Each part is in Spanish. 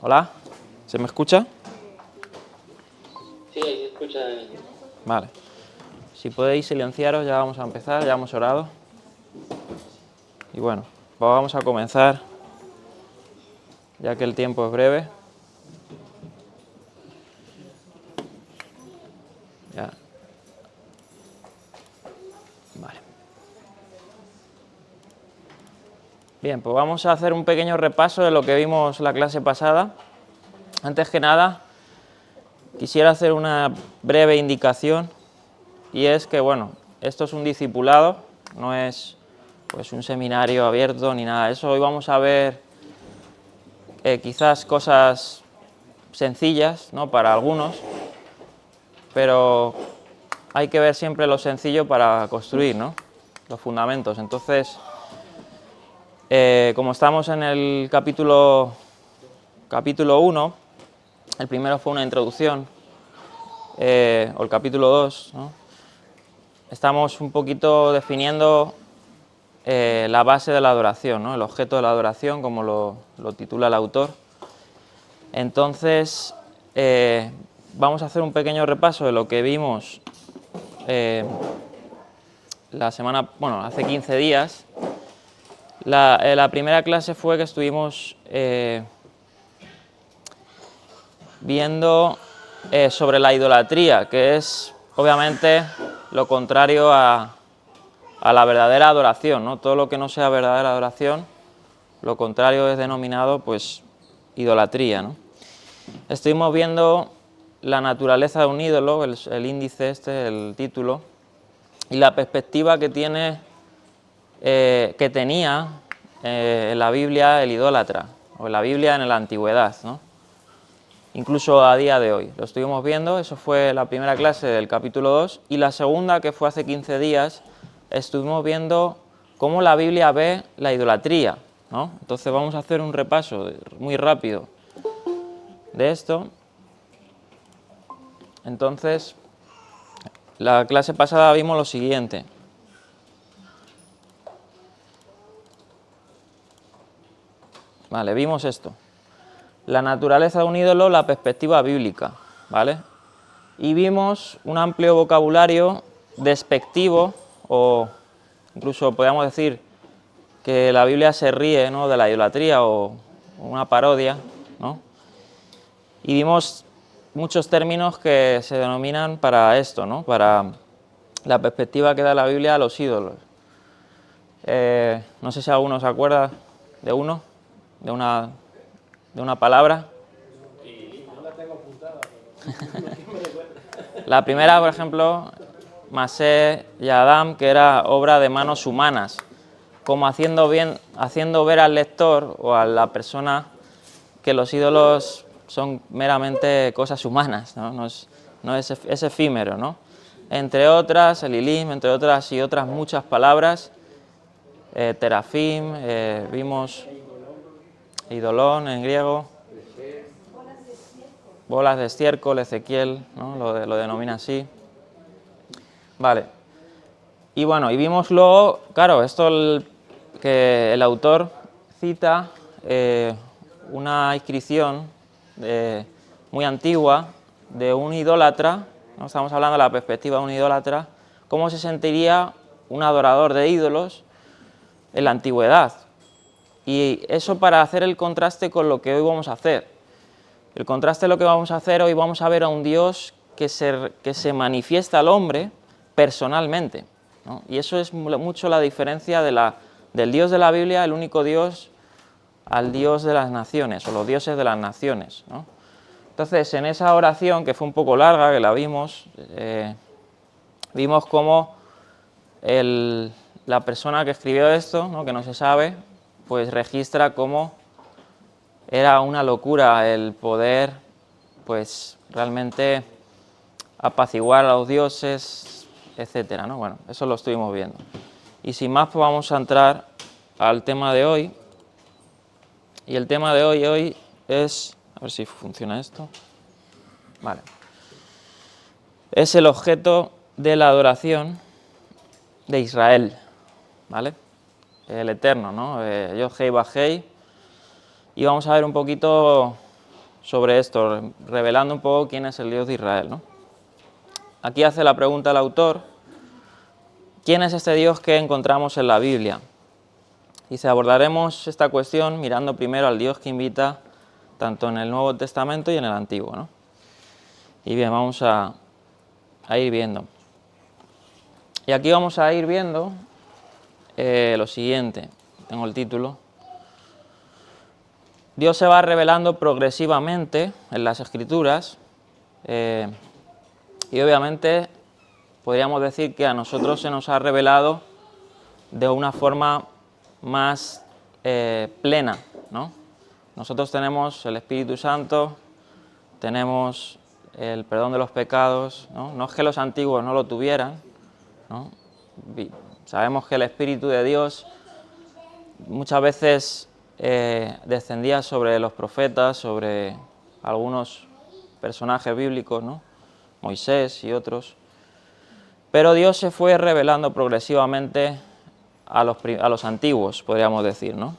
Hola, ¿se me escucha? Sí, ahí se escucha. Vale. Si podéis silenciaros, ya vamos a empezar, ya hemos orado. Y bueno, pues vamos a comenzar, ya que el tiempo es breve. Ya. Vale. Bien, pues vamos a hacer un pequeño repaso de lo que vimos la clase pasada. Antes que nada, quisiera hacer una breve indicación, y es que, bueno, esto es un discipulado, no es pues un seminario abierto ni nada de eso. Hoy vamos a ver quizás cosas sencillas, ¿no?, para algunos, pero hay que ver siempre lo sencillo para construir, ¿no?, los fundamentos. Entonces, como estamos en el capítulo 1, el primero fue una introducción, o el capítulo 2, ¿no?, estamos un poquito definiendo la base de la adoración, ¿no?, el objeto de la adoración, como lo titula el autor. Entonces, vamos a hacer un pequeño repaso de lo que vimos hace 15 días. La primera clase fue que estuvimos viendo sobre la idolatría, que es obviamente lo contrario a la verdadera adoración, ¿no? Todo lo que no sea verdadera adoración, lo contrario es denominado pues idolatría, ¿no? Estuvimos viendo la naturaleza de un ídolo, el índice el título, y la perspectiva que tenía en la Biblia el idólatra, o en la Biblia en la antigüedad, ¿no?, incluso a día de hoy. Lo estuvimos viendo, eso fue la primera clase del capítulo 2, y la segunda, que fue hace 15 días, estuvimos viendo cómo la Biblia ve la idolatría, ¿no? Entonces vamos a hacer un repaso muy rápido de esto. Entonces, la clase pasada vimos lo siguiente. Vale, vimos esto. La naturaleza de un ídolo, la perspectiva bíblica, ¿vale? Y vimos un amplio vocabulario despectivo, o incluso podríamos decir que la Biblia se ríe, ¿no?, de la idolatría, o una parodia, ¿no? Y vimos muchos términos que se denominan para esto, ¿no?, para la perspectiva que da la Biblia a los ídolos. No sé si alguno se acuerda de uno, de una palabra. No la tengo apuntada, pero La primera, por ejemplo, Masé y Adam, que era obra de manos humanas, como haciendo ver al lector o a la persona que los ídolos son meramente cosas humanas, ¿no? Es efímero, ¿no? Entre otras, el Elim, entre otras y otras muchas palabras, terafim, vimos idolón en griego, bolas de estiércol, Ezequiel, ¿no?, lo denomina así. Vale. Y bueno, y vimos luego, claro, que el autor cita una inscripción muy antigua de un idólatra, ¿no? Estamos hablando de la perspectiva de un idólatra, cómo se sentiría un adorador de ídolos en la antigüedad. Y eso para hacer el contraste con lo que hoy vamos a hacer. El contraste de lo que vamos a hacer hoy, vamos a ver a un Dios que se manifiesta al hombre personalmente, ¿no? Y eso es mucho la diferencia del Dios de la Biblia, el único Dios, al Dios de las naciones, o los dioses de las naciones, ¿no? Entonces, en esa oración, que fue un poco larga, que la vimos cómo la persona que escribió esto, ¿no?, que no se sabe, pues registra cómo era una locura el poder, pues realmente apaciguar a los dioses, etcétera, ¿no? Bueno, eso lo estuvimos viendo. Y sin más, pues vamos a entrar al tema de hoy. Y el tema de hoy es, a ver si funciona esto. Vale. Es el objeto de la adoración de Israel, ¿vale? El Eterno, ¿no? Yod-Hei, Vah-Hei. Y vamos a ver un poquito sobre esto, revelando un poco quién es el Dios de Israel, ¿no? Aquí hace la pregunta el autor: ¿quién es este Dios que encontramos en la Biblia? Dice, abordaremos esta cuestión mirando primero al Dios que invita tanto en el Nuevo Testamento y en el Antiguo, ¿no? Y bien, vamos a ir viendo. Y aquí vamos a ir viendo lo siguiente. Tengo el título. Dios se va revelando progresivamente en las Escrituras y obviamente podríamos decir que a nosotros se nos ha revelado de una forma más plena, ¿no? Nosotros tenemos el Espíritu Santo, tenemos el perdón de los pecados, ¿no? No es que los antiguos no lo tuvieran, ¿no? Sabemos que el Espíritu de Dios muchas veces descendía sobre los profetas, sobre algunos personajes bíblicos, ¿no? Moisés y otros. Pero Dios se fue revelando progresivamente a los antiguos, podríamos decir, ¿no?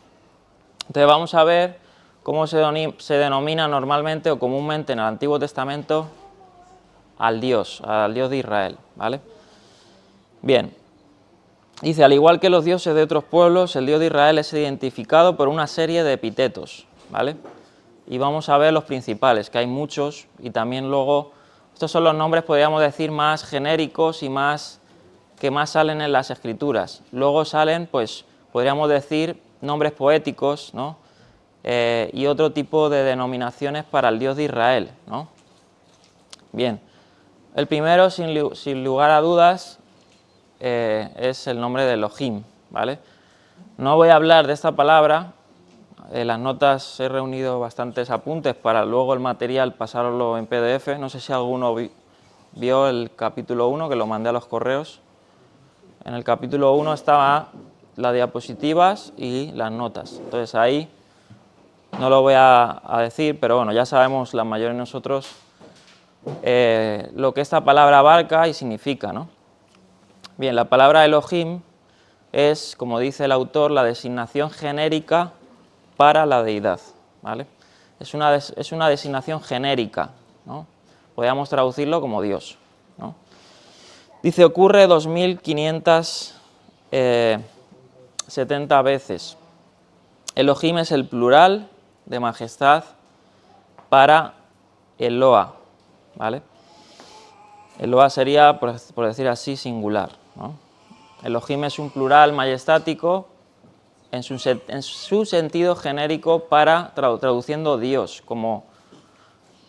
Entonces vamos a ver cómo se denomina normalmente o comúnmente en el Antiguo Testamento al Dios de Israel, ¿vale? Bien, dice, al igual que los dioses de otros pueblos, el Dios de Israel es identificado por una serie de epítetos, ¿vale? Y vamos a ver los principales, que hay muchos, y también luego, estos son los nombres, podríamos decir, más genéricos y que más salen en las Escrituras. Luego salen, pues, podríamos decir, nombres poéticos, ¿no? Y otro tipo de denominaciones para el Dios de Israel, ¿no? Bien, el primero, sin lugar a dudas, es el nombre de Elohim, ¿vale? No voy a hablar de esta palabra, en las notas he reunido bastantes apuntes para luego el material pasarlo en PDF, no sé si alguno vio el capítulo 1, que lo mandé a los correos. En el capítulo 1 estaba las diapositivas y las notas, entonces ahí no lo voy a decir, pero bueno, ya sabemos la mayoría de nosotros lo que esta palabra abarca y significa, ¿no? Bien, la palabra Elohim es, como dice el autor, la designación genérica para la deidad, ¿vale? Es una designación genérica, ¿no? Podríamos traducirlo como Dios, ¿no? Dice, ocurre 2570 veces. Elohim es el plural de majestad para Eloa, ¿vale? Eloa sería, por decir así, singular, ¿no? Elohim es un plural majestático en su sentido genérico para, traduciendo Dios, como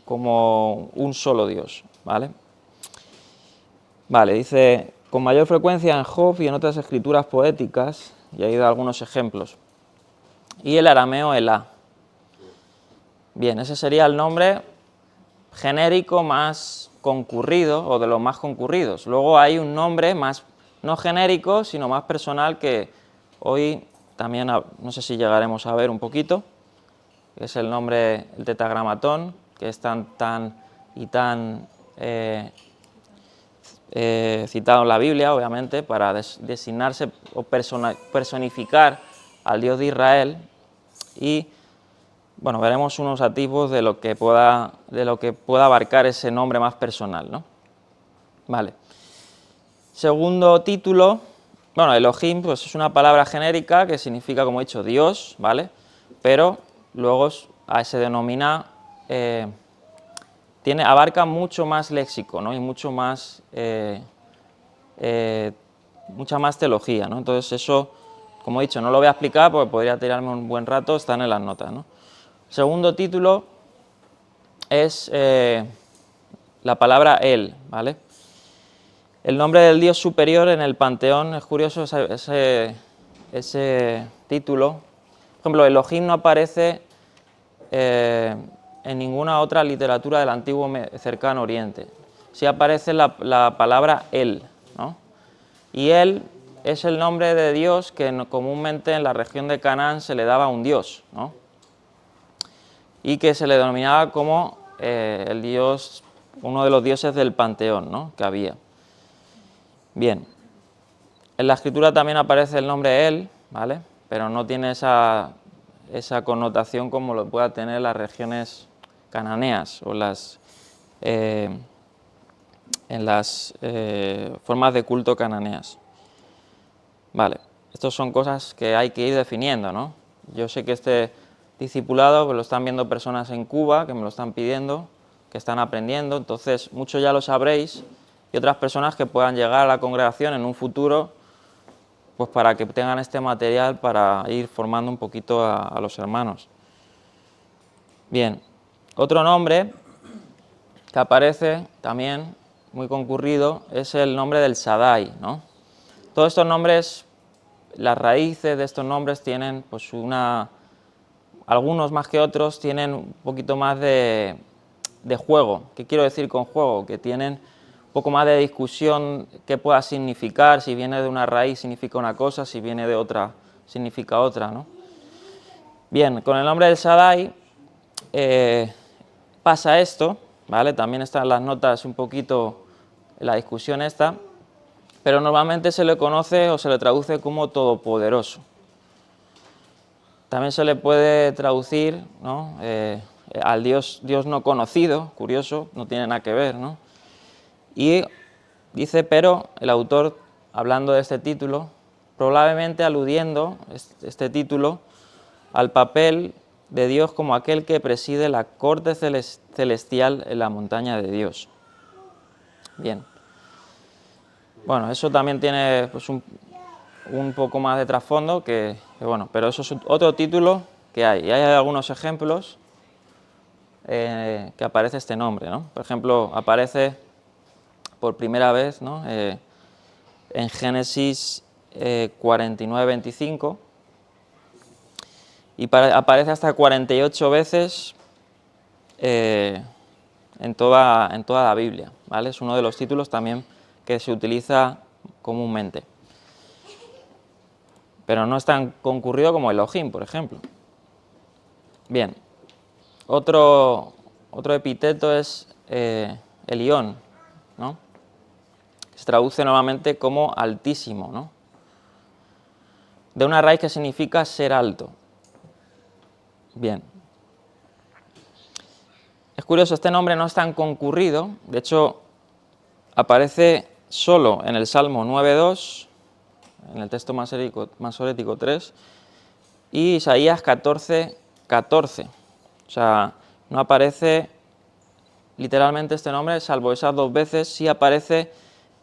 un solo Dios, ¿vale? Vale, dice, con mayor frecuencia en Job y en otras escrituras poéticas, y he dado algunos ejemplos. Y el arameo Elá. Bien, ese sería el nombre genérico más concurrido, o de los más concurridos. Luego hay un nombre más, no genérico, sino más personal, que hoy también, no sé si llegaremos a ver un poquito, que es el nombre, el tetragramatón, que es tan citado en la Biblia, obviamente, para designarse o personificar al Dios de Israel. Y bueno, veremos unos atisbos de lo que pueda abarcar ese nombre más personal, ¿no? Vale. Segundo título, bueno, Elohim pues es una palabra genérica que significa, como he dicho, Dios, ¿vale? Pero luego se denomina, abarca mucho más léxico, ¿no? Y mucha más teología, ¿no? Entonces eso, como he dicho, no lo voy a explicar porque podría tirarme un buen rato, están en las notas, ¿no? Segundo título es la palabra El, ¿vale? El nombre del Dios superior en el panteón, es curioso ese título. Por ejemplo, Elohim no aparece en ninguna otra literatura del antiguo cercano Oriente. Sí aparece la palabra El, ¿no? Y El es el nombre de Dios que comúnmente en la región de Canaán se le daba a un dios, ¿no? Y que se le denominaba como el dios, uno de los dioses del panteón, ¿no? Que había. Bien, en la escritura también aparece el nombre El, ¿vale? Pero no tiene esa connotación como lo pueda tener las regiones cananeas o en las formas de culto cananeas. Vale, estas son cosas que hay que ir definiendo, ¿no? Yo sé que este discipulado pues, lo están viendo personas en Cuba que me lo están pidiendo, que están aprendiendo, entonces muchos ya lo sabréis y otras personas que puedan llegar a la congregación en un futuro pues para que tengan este material para ir formando un poquito a los hermanos. Bien, otro nombre que aparece también muy concurrido es el nombre del Shaddai, ¿no? Todos estos nombres, las raíces de estos nombres tienen pues algunos más que otros tienen un poquito más de juego. ¿Qué quiero decir con juego? Que tienen un poco más de discusión qué pueda significar, si viene de una raíz significa una cosa, si viene de otra significa otra, ¿no? Bien, con el nombre del Shaddai pasa esto, ¿vale? También están las notas un poquito en la discusión esta, pero normalmente se le conoce o se le traduce como todopoderoso. También se le puede traducir, ¿no? Al Dios no conocido, curioso, no tiene nada que ver, ¿no? Y dice, pero el autor, hablando de este título, probablemente aludiendo este título al papel de Dios como aquel que preside la corte celestial en la montaña de Dios. Bien. Bueno, eso también tiene pues, un poco más de trasfondo, bueno, pero eso es otro título que hay. Y hay algunos ejemplos que aparece este nombre, ¿no? Por ejemplo, aparece por primera vez, ¿no? En Génesis 49-25 y aparece hasta 48 veces en toda la Biblia, ¿vale? Es uno de los títulos también que se utiliza comúnmente. Pero no es tan concurrido como Elohim, por ejemplo. Bien, otro epíteto es Elión, ¿no? Se traduce normalmente como altísimo, ¿no? De una raíz que significa ser alto. Bien. Es curioso, este nombre no es tan concurrido, de hecho aparece solo en el Salmo 9.2, en el texto masorético 3, y Isaías 14.14. O sea, no aparece literalmente este nombre, salvo esas dos veces, sí aparece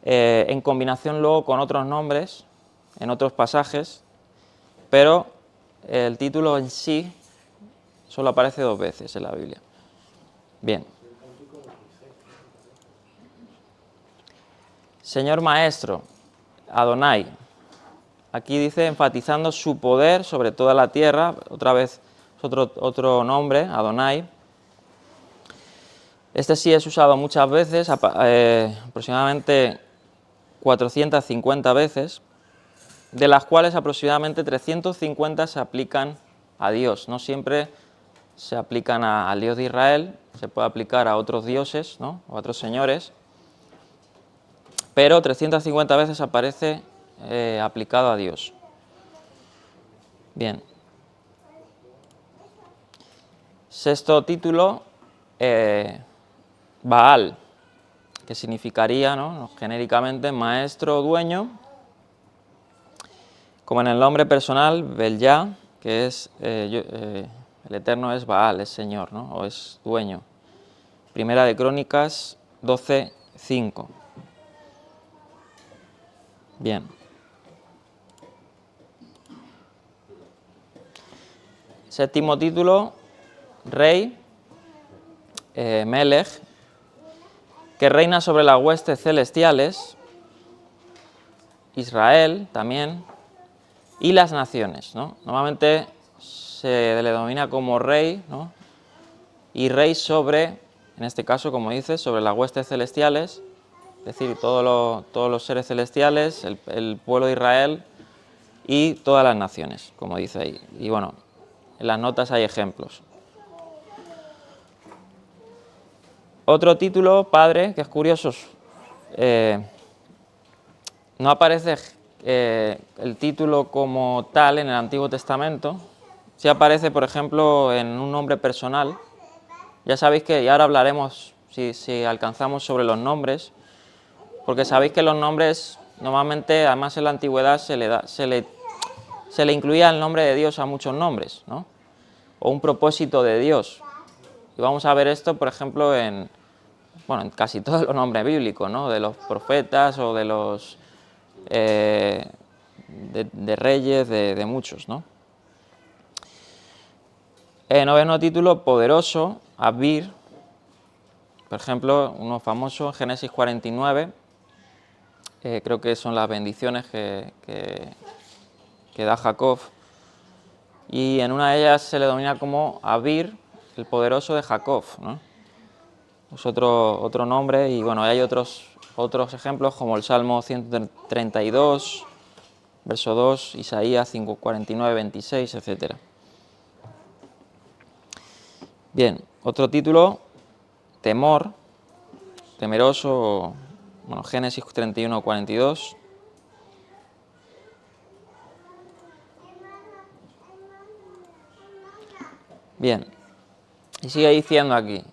en combinación luego con otros nombres, en otros pasajes, pero el título en sí solo aparece dos veces en la Biblia. Bien. Señor Maestro, Adonai. Aquí dice enfatizando su poder sobre toda la tierra, otra vez es otro nombre, Adonai. Este sí es usado muchas veces, aproximadamente 450 veces, de las cuales aproximadamente 350 se aplican a Dios. No siempre se aplican al Dios de Israel, se puede aplicar a otros dioses, ¿no? O a otros señores, pero 350 veces aparece aplicado a Dios. Bien. Sexto título, Baal, que significaría, ¿no? Genéricamente maestro o dueño, como en el nombre personal, Bel-Yah, que es, el Eterno es Baal, es Señor, ¿no? O es dueño. Primera de Crónicas 12:5. Bien. Séptimo título, Rey, Melech, que reina sobre las huestes celestiales, Israel también, y las naciones, ¿no? Normalmente se le denomina como rey, ¿no? Y rey sobre, en este caso, como dice, sobre las huestes celestiales, es decir, todos los seres celestiales, el pueblo de Israel y todas las naciones, como dice ahí. Y bueno, en las notas hay ejemplos. Otro título, Padre, que es curioso, no aparece el título como tal en el Antiguo Testamento. Sí aparece, por ejemplo, en un nombre personal, Ya sabéis que, y ahora hablaremos si alcanzamos sobre los nombres, porque sabéis que los nombres normalmente, además en la antigüedad, se le incluía el nombre de Dios a muchos nombres, ¿no? O un propósito de Dios. Y vamos a ver esto, por ejemplo, en casi todos los nombres bíblicos, ¿no? De los profetas o de los de reyes, de muchos, ¿no? Noveno título, poderoso, Abir, por ejemplo, uno famoso, Génesis 49, creo que son las bendiciones que da Jacob, y en una de ellas se le denomina como Abir, el poderoso de Jacob, ¿no? Es otro nombre, y bueno, hay otros ejemplos como el Salmo 132, verso 2, Isaías 49, 26, etc. Bien, otro título, temor, temeroso, bueno, Génesis 31, 42. Bien, y sigue diciendo aquí,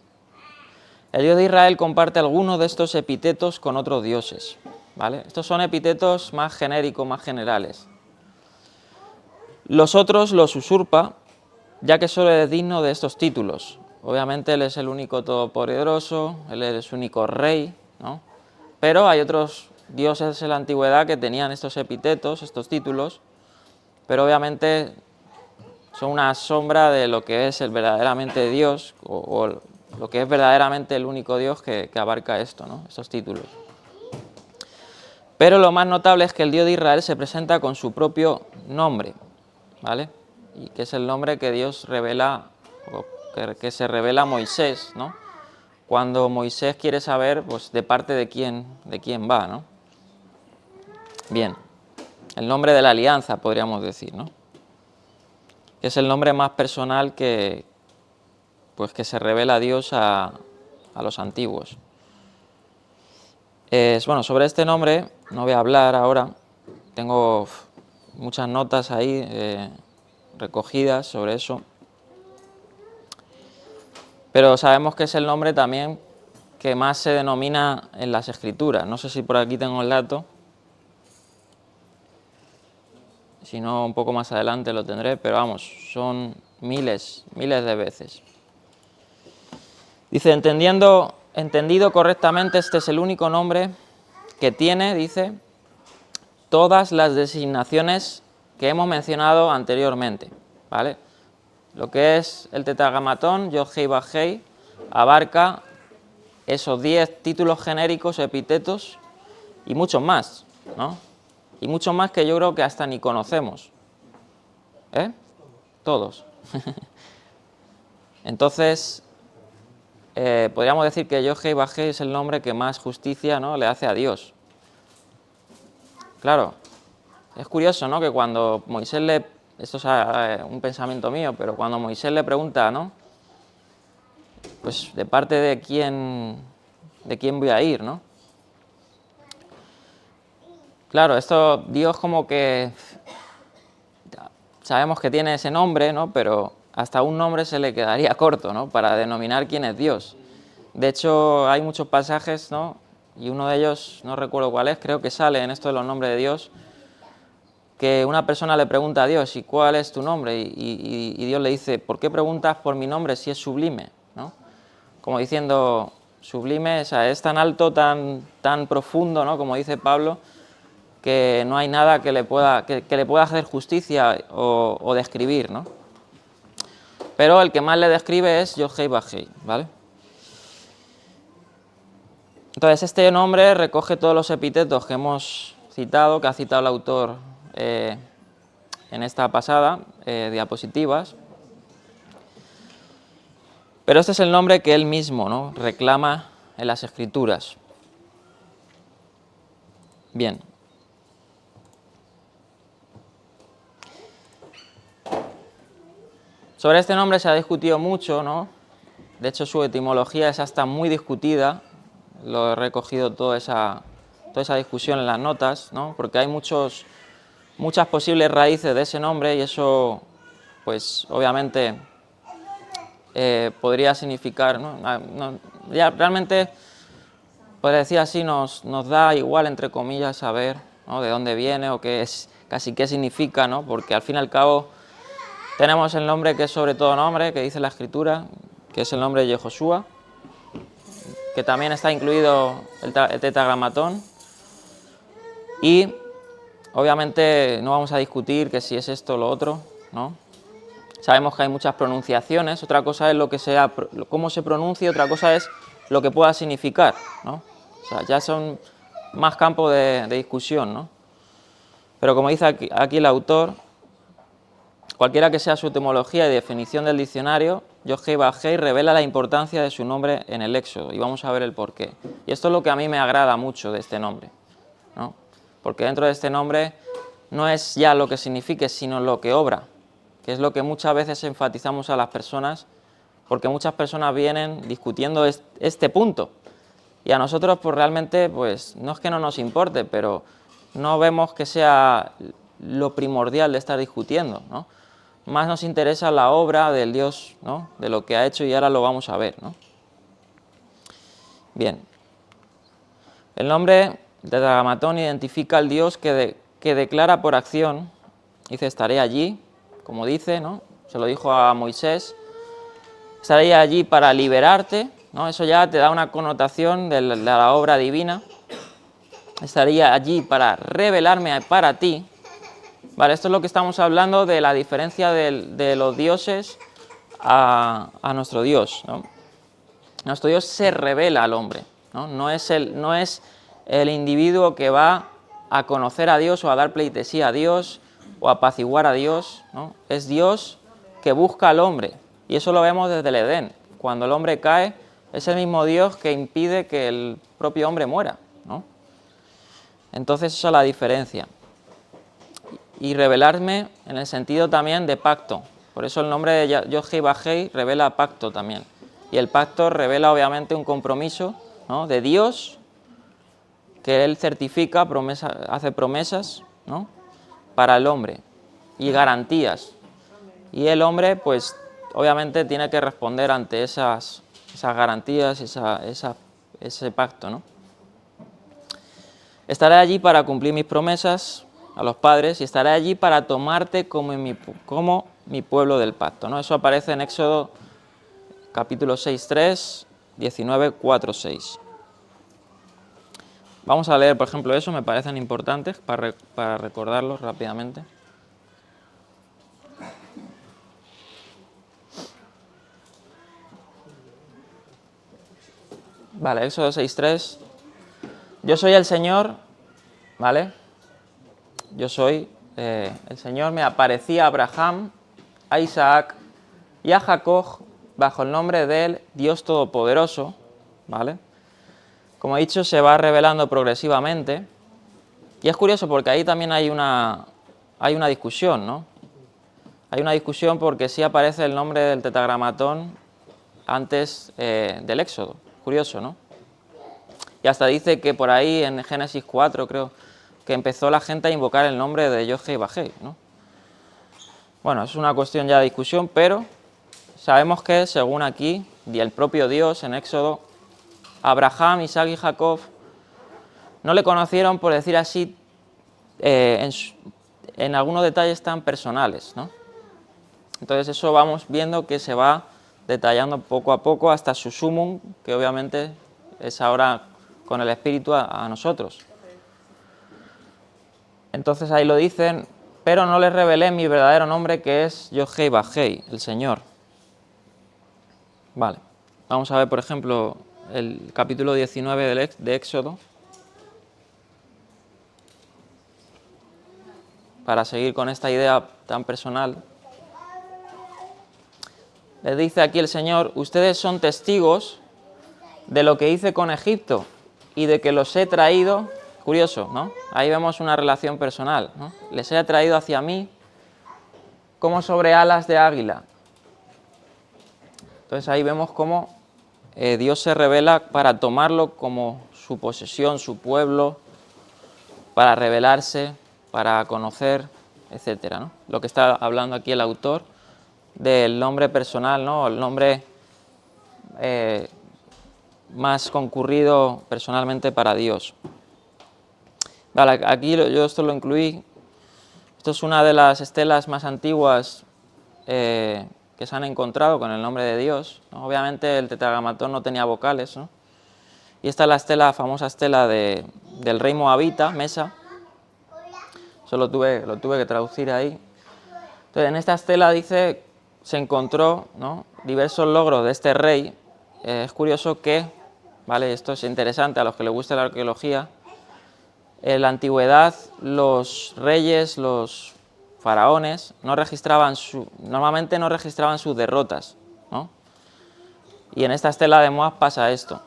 el Dios de Israel comparte algunos de estos epítetos con otros dioses, ¿vale? Estos son epítetos más genéricos, más generales. Los otros los usurpa, ya que solo es digno de estos títulos. Obviamente Él es el único todopoderoso, Él es el único rey, ¿no? Pero hay otros dioses en la antigüedad que tenían estos epítetos, estos títulos, pero obviamente son una sombra de lo que es el verdaderamente Dios, o lo que es verdaderamente el único Dios que abarca esto, ¿no? Estos títulos. Pero lo más notable es que el Dios de Israel se presenta con su propio nombre, ¿vale? Y que es el nombre que Dios revela, o que se revela a Moisés, ¿no? Cuando Moisés quiere saber, pues, de parte de quién va, ¿no? Bien, el nombre de la alianza, podríamos decir, ¿no? Que es el nombre más personal que se revela a Dios a los antiguos. Bueno, sobre este nombre no voy a hablar ahora, tengo muchas notas ahí recogidas sobre eso, pero sabemos que es el nombre también que más se denomina en las Escrituras. No sé si por aquí tengo el dato, si no un poco más adelante lo tendré, pero vamos, son miles de veces. Dice, entendido correctamente, este es el único nombre que tiene, dice, todas las designaciones que hemos mencionado anteriormente, ¿vale? Lo que es el tetragrámatón, Yod-Hei-Vav-Hei, abarca esos 10 títulos genéricos, epítetos, y muchos más, ¿no? Y muchos más que yo creo que hasta ni conocemos. Todos. Entonces, podríamos decir que Yod-Hei-Vav-Hei es el nombre que más justicia, ¿no?, le hace a Dios. Claro, es curioso, ¿no?, que cuando Moisés esto es un pensamiento mío, pero cuando Moisés le pregunta, ¿no?, pues de parte de quién voy a ir, ¿no? Claro, esto Dios como que sabemos que tiene ese nombre, ¿no?, pero hasta un nombre se le quedaría corto, ¿no?, para denominar quién es Dios. De hecho, hay muchos pasajes, ¿no?, y uno de ellos, no recuerdo cuál es, creo que sale en esto de los nombres de Dios, que una persona le pregunta a Dios, ¿y cuál es tu nombre? Y Dios le dice, ¿por qué preguntas por mi nombre si es sublime?, ¿no? Como diciendo, sublime, o sea, es tan alto, tan profundo, ¿no?, como dice Pablo, que no hay nada que le pueda hacer justicia o describir, ¿no? Pero el que más le describe es Yod-Hei-Vav-Hei, ¿vale? Entonces, este nombre recoge todos los epítetos que hemos citado, que ha citado el autor en esta pasada, diapositivas. Pero este es el nombre que él mismo, ¿no?, reclama en las Escrituras. Bien. Sobre este nombre se ha discutido mucho, ¿no? De hecho, su etimología es hasta muy discutida. Lo he recogido toda esa discusión en las notas, ¿no? Porque hay muchas posibles raíces de ese nombre y eso, pues, obviamente, podría significar, ¿no? Ya realmente, podría decir así, nos da igual, entre comillas, saber, ¿no?, de dónde viene o qué es, casi qué significa, ¿no? Porque al fin y al cabo tenemos el nombre que es sobre todo nombre, que dice la Escritura, que es el nombre de Yehoshua, que también está incluido el tetragramatón. Y obviamente no vamos a discutir que si es esto o lo otro, ¿no? Sabemos que hay muchas pronunciaciones, otra cosa es cómo se pronuncia, otra cosa es lo que pueda significar, ¿no? O sea, ya son más campos de discusión, ¿no? Pero como dice aquí el autor, cualquiera que sea su etimología y definición del diccionario, Yod-Heh-Vah-Heh revela la importancia de su nombre en el Éxodo, y vamos a ver el porqué. Y esto es lo que a mí me agrada mucho de este nombre, ¿no? Porque dentro de este nombre no es ya lo que signifique, sino lo que obra, que es lo que muchas veces enfatizamos a las personas, porque muchas personas vienen discutiendo este punto, y a nosotros pues realmente pues no es que no nos importe, pero no vemos que sea lo primordial de estar discutiendo, ¿no? Más nos interesa la obra del Dios, ¿no?, de lo que ha hecho, y ahora lo vamos a ver, ¿no? Bien, el nombre de Tetragramatón identifica al Dios que declara por acción, dice, estaré allí, como dice, ¿no?, se lo dijo a Moisés, estaré allí para liberarte, ¿no? Eso ya te da una connotación de la obra divina. Estaría allí para revelarme para ti. Vale, esto es lo que estamos hablando de la diferencia de los dioses a nuestro Dios, ¿no? Nuestro Dios se revela al hombre, ¿no? No es el individuo que va a conocer a Dios o a dar pleitesía a Dios o a apaciguar a Dios, ¿no? Es Dios que busca al hombre, y eso lo vemos desde el Edén. Cuando el hombre cae, es el mismo Dios que impide que el propio hombre muera, ¿no? Entonces esa es la diferencia. Y revelarme en el sentido también de pacto. Por eso el nombre de Yod-Heh-Vah-Heh revela pacto también. Y el pacto revela obviamente un compromiso, ¿no?, de Dios, que Él certifica, hace promesas, ¿no?, para el hombre y garantías. Y el hombre pues obviamente tiene que responder ante esas garantías, ese pacto, ¿no? Estaré allí para cumplir mis promesas a los padres, y estaré allí para tomarte como mi pueblo del pacto, ¿no? Eso aparece en Éxodo capítulo 6:3, 19:4-6. Vamos a leer, por ejemplo, eso, me parecen importantes para recordarlos rápidamente. Vale, Éxodo 6:3. Yo soy el Señor, ¿vale? Yo soy el Señor, me aparecí a Abraham, a Isaac y a Jacob bajo el nombre del Dios Todopoderoso, ¿vale? Como he dicho, se va revelando progresivamente, y es curioso porque ahí también hay una discusión, ¿no? Hay una discusión porque sí aparece el nombre del tetragramatón antes del Éxodo, curioso, ¿no? Y hasta dice que por ahí en Génesis 4, creo, que empezó la gente a invocar el nombre de Yod-Heh-Vah-Heh, ¿no? Bueno, es una cuestión ya de discusión, pero sabemos que, según aquí, y el propio Dios en Éxodo, Abraham, Isaac y Jacob no le conocieron, por decir así, en algunos detalles tan personales, ¿no? Entonces eso vamos viendo que se va detallando poco a poco hasta su sumum, que obviamente es ahora con el Espíritu a nosotros. Entonces ahí lo dicen, pero no les revelé mi verdadero nombre, que es Yod-Heh-Vah-Heh, el Señor. Vale, vamos a ver, por ejemplo, el capítulo 19 de Éxodo, para seguir con esta idea tan personal. Les dice aquí el Señor: ustedes son testigos de lo que hice con Egipto y de que los he traído. Curioso, ¿no? Ahí vemos una relación personal, ¿no? Les he traído hacia mí como sobre alas de águila. Entonces ahí vemos cómo Dios se revela para tomarlo como su posesión, su pueblo, para revelarse, para conocer, etcétera, ¿no? Lo que está hablando aquí el autor del nombre personal, ¿no? El nombre más concurrido personalmente para Dios. Vale, aquí yo esto lo incluí. Esto es una de las estelas más antiguas que se han encontrado con el nombre de Dios, ¿no? Obviamente el tetragrámaton no tenía vocales, ¿no? Y esta es la estela, famosa estela del rey moabita, Mesa. Eso lo tuve que traducir ahí. Entonces, en esta estela dice, se encontró, ¿no?, diversos logros de este rey. Es curioso que, ¿vale?, esto es interesante a los que les guste la arqueología. En la antigüedad, los reyes, los faraones, normalmente no registraban sus derrotas, ¿no? Y en esta estela de Moab pasa esto.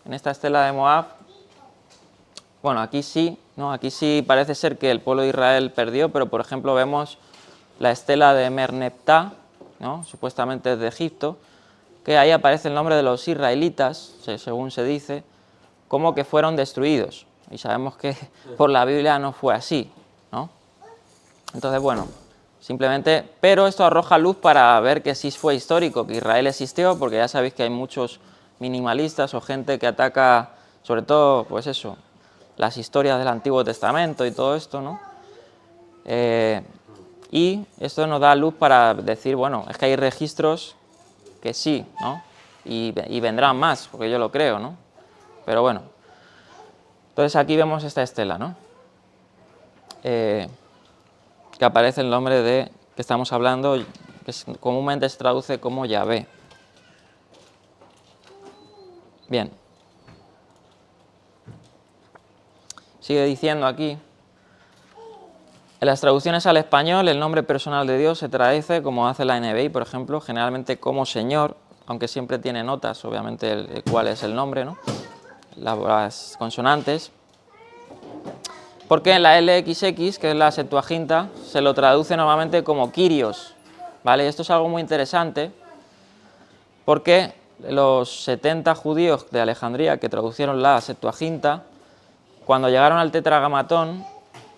En esta estela de Moab, bueno, aquí sí, ¿no? Aquí sí parece ser que el pueblo de Israel perdió, pero por ejemplo vemos la estela de Merneptah, ¿no?, supuestamente es de Egipto, que ahí aparece el nombre de los israelitas, según se dice, como que fueron destruidos. Y sabemos que por la Biblia no fue así, ¿no? Entonces, bueno, simplemente, pero esto arroja luz para ver que sí fue histórico, que Israel existió, porque ya sabéis que hay muchos minimalistas o gente que ataca, sobre todo, pues eso, las historias del Antiguo Testamento y todo esto, ¿no? Y esto nos da luz para decir, bueno, es que hay registros que sí, ¿no? Y vendrán más, porque yo lo creo, ¿no? Pero bueno, entonces aquí vemos esta estela, ¿no? Que aparece el nombre de que estamos hablando, que comúnmente se traduce como Yahvé. Bien. Sigue diciendo aquí. En las traducciones al español, el nombre personal de Dios se traduce, como hace la NBI, por ejemplo, generalmente como Señor, aunque siempre tiene notas, obviamente, cuál es el nombre, ¿no?, las consonantes. Porque en la LXX, que es la Septuaginta, se lo traduce normalmente como Kyrios, ¿vale? Esto es algo muy interesante, porque los 70 judíos de Alejandría que traducieron la Septuaginta, cuando llegaron al Tetragrámaton,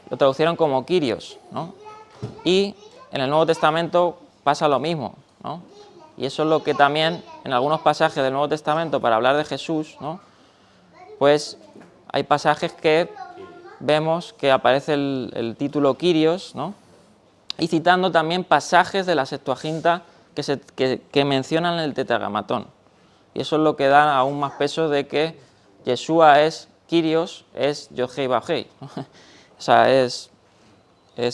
lo traducieron como Kyrios, ¿no? Y en el Nuevo Testamento pasa lo mismo, ¿no? Y eso es lo que también en algunos pasajes del Nuevo Testamento, para hablar de Jesús, ¿no?, pues hay pasajes que vemos que aparece el título Kyrios, ¿no?, y citando también pasajes de la Septuaginta que mencionan el Tetragrámaton. Y eso es lo que da aún más peso de que Yeshua es Kyrios, es Yod-Heh Vav-Heh. O sea, es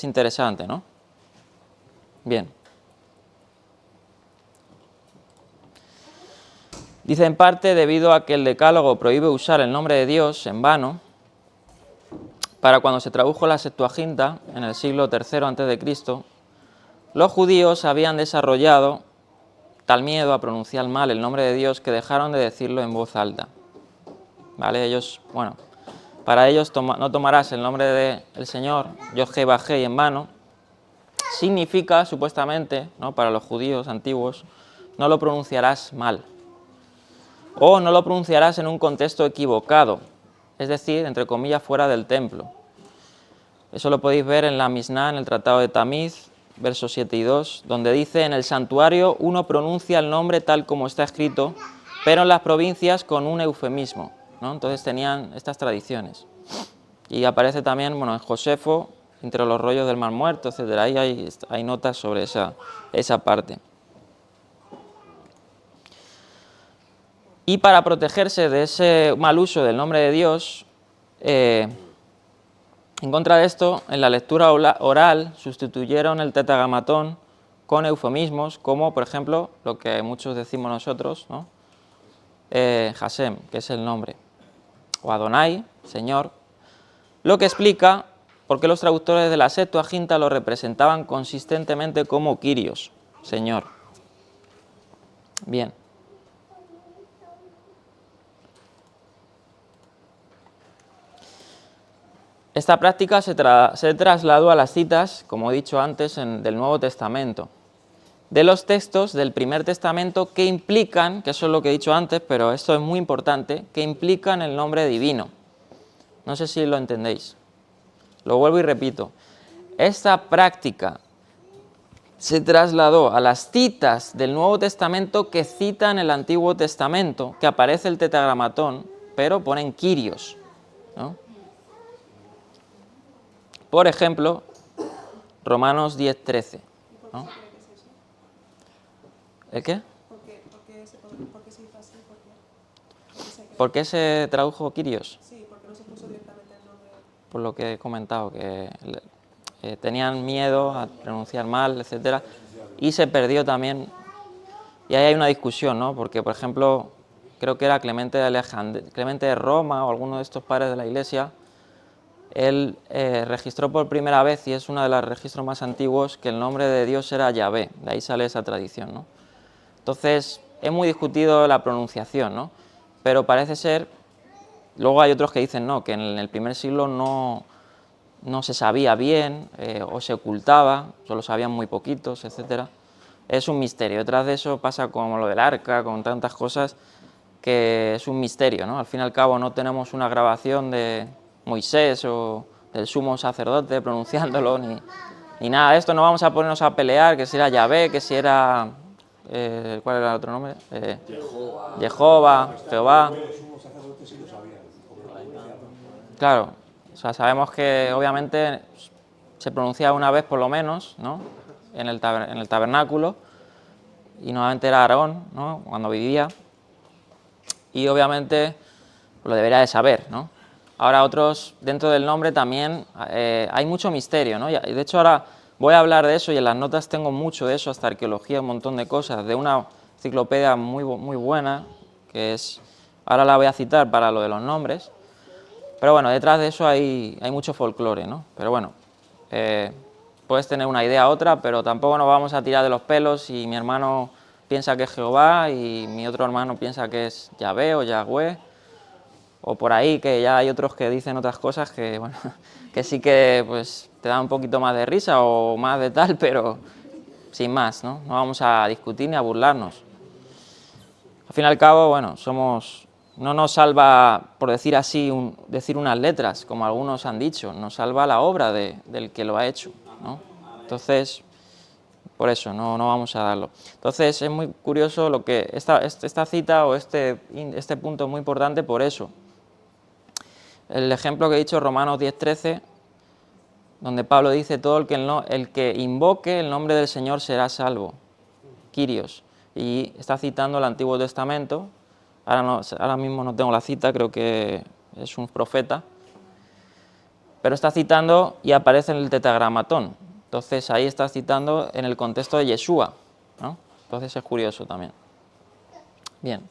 interesante, ¿no? Bien. Dice en parte, debido a que el Decálogo prohíbe usar el nombre de Dios en vano, para cuando se tradujo la Septuaginta en el siglo III a.C., los judíos habían desarrollado tal miedo a pronunciar mal el nombre de Dios que dejaron de decirlo en voz alta. ¿Vale? Ellos, bueno, para ellos no tomarás el nombre del Señor, Yod-Heh Vav-Heh, en vano, significa supuestamente, ¿no?, para los judíos antiguos, no lo pronunciarás mal. O no lo pronunciarás en un contexto equivocado, es decir, entre comillas, fuera del templo. Eso lo podéis ver en la Misná, en el Tratado de Tamiz, versos 7 y 2, donde dice, en el santuario uno pronuncia el nombre tal como está escrito, pero en las provincias con un eufemismo, ¿no? Entonces tenían estas tradiciones. Y aparece también, bueno, en Josefo, entre los rollos del Mar Muerto, etc. Ahí hay notas sobre esa parte. Y para protegerse de ese mal uso del nombre de Dios, en contra de esto, en la lectura oral sustituyeron el tetragrámaton con eufemismos, como por ejemplo lo que muchos decimos nosotros, ¿no?, Hashem, que es el nombre, o Adonai, Señor, lo que explica por qué los traductores de la Septuaginta lo representaban consistentemente como Kyrios, Señor. Bien. Esta práctica se trasladó a las citas, como he dicho antes, del Nuevo Testamento, de los textos del Primer Testamento que implican, que eso es lo que he dicho antes, pero esto es muy importante, que implican el nombre divino. No sé si lo entendéis. Lo vuelvo y repito. Esta práctica se trasladó a las citas del Nuevo Testamento que citan el Antiguo Testamento, que aparece el tetragramatón, pero ponen Kyrios, ¿no? Por ejemplo, Romanos 10:13, ¿no? ¿El qué? ¿Por qué se hizo así? ¿Por qué se tradujo Kyrios? Sí, porque no se puso directamente el nombre. Por lo que he comentado, que tenían miedo a pronunciar mal, etcétera, y se perdió también. Y ahí hay una discusión, ¿no? Porque, por ejemplo, creo que era Clemente de Roma o alguno de estos padres de la Iglesia, él registró por primera vez, y es uno de los registros más antiguos, que el nombre de Dios era Yahvé. De ahí sale esa tradición, ¿no? Entonces, es muy discutido la pronunciación, ¿no? Pero parece ser, luego hay otros que dicen no, que en el primer siglo no se sabía bien o se ocultaba, solo sabían muy poquitos, etcétera. Es un misterio. Detrás de eso pasa como lo del arca, con tantas cosas, que es un misterio, ¿no? Al fin y al cabo no tenemos una grabación de Moisés o del sumo sacerdote pronunciándolo, ni nada de esto. No vamos a ponernos a pelear que si era Yahvé, que si era... ¿cuál era el otro nombre? Jehová, Jehová. Claro, o sea, sabemos que obviamente se pronunciaba una vez por lo menos, ¿no? En el tabernáculo, y nuevamente era Aarón, ¿no? Cuando vivía, y obviamente lo debería de saber, ¿no? Ahora otros, dentro del nombre también hay mucho misterio, ¿no? Y de hecho ahora voy a hablar de eso, y en las notas tengo mucho de eso, hasta arqueología, un montón de cosas, de una enciclopedia muy buena, que es, ahora la voy a citar para lo de los nombres, pero bueno, detrás de eso hay mucho folclore, ¿no? Pero bueno, puedes tener una idea u otra, pero tampoco nos vamos a tirar de los pelos y mi hermano piensa que es Jehová y mi otro hermano piensa que es Yahvé o Yahweh, o por ahí, que ya hay otros que dicen otras cosas que, bueno, que sí que pues te dan un poquito más de risa o más de tal, pero sin más, ¿no? No vamos a discutir ni a burlarnos. Al fin y al cabo, bueno, no nos salva, por decir así, decir unas letras, como algunos han dicho, nos salva la obra del que lo ha hecho, ¿no? Entonces, por eso, no vamos a darlo. Entonces, es muy curioso lo que esta cita o este punto es muy importante por eso. El ejemplo que he dicho, Romanos 10:13, donde Pablo dice, todo el que invoque el nombre del Señor será salvo, Kyrios, y está citando el Antiguo Testamento. Ahora mismo no tengo la cita, creo que es un profeta, pero está citando y aparece en el tetragramatón. Entonces ahí está citando en el contexto de Yeshua, ¿no? Entonces es curioso también. Bien.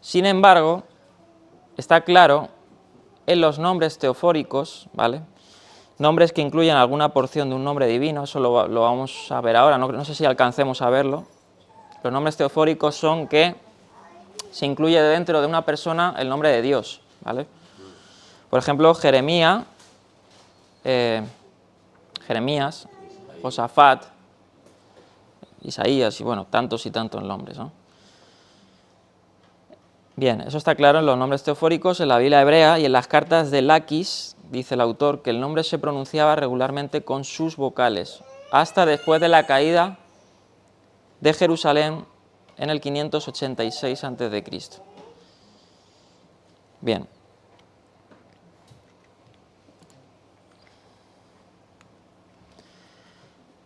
Sin embargo, está claro en los nombres teofóricos, ¿vale? Nombres que incluyen alguna porción de un nombre divino, eso lo vamos a ver ahora, no sé si alcancemos a verlo. Los nombres teofóricos son que se incluye dentro de una persona el nombre de Dios, ¿vale? Por ejemplo, Jeremías, Josafat, Isaías, y bueno, tantos y tantos nombres, ¿no? Bien, eso está claro en los nombres teofóricos, en la Biblia hebrea y en las cartas de Laquis, dice el autor, que el nombre se pronunciaba regularmente con sus vocales, hasta después de la caída de Jerusalén en el 586 a.C. Bien.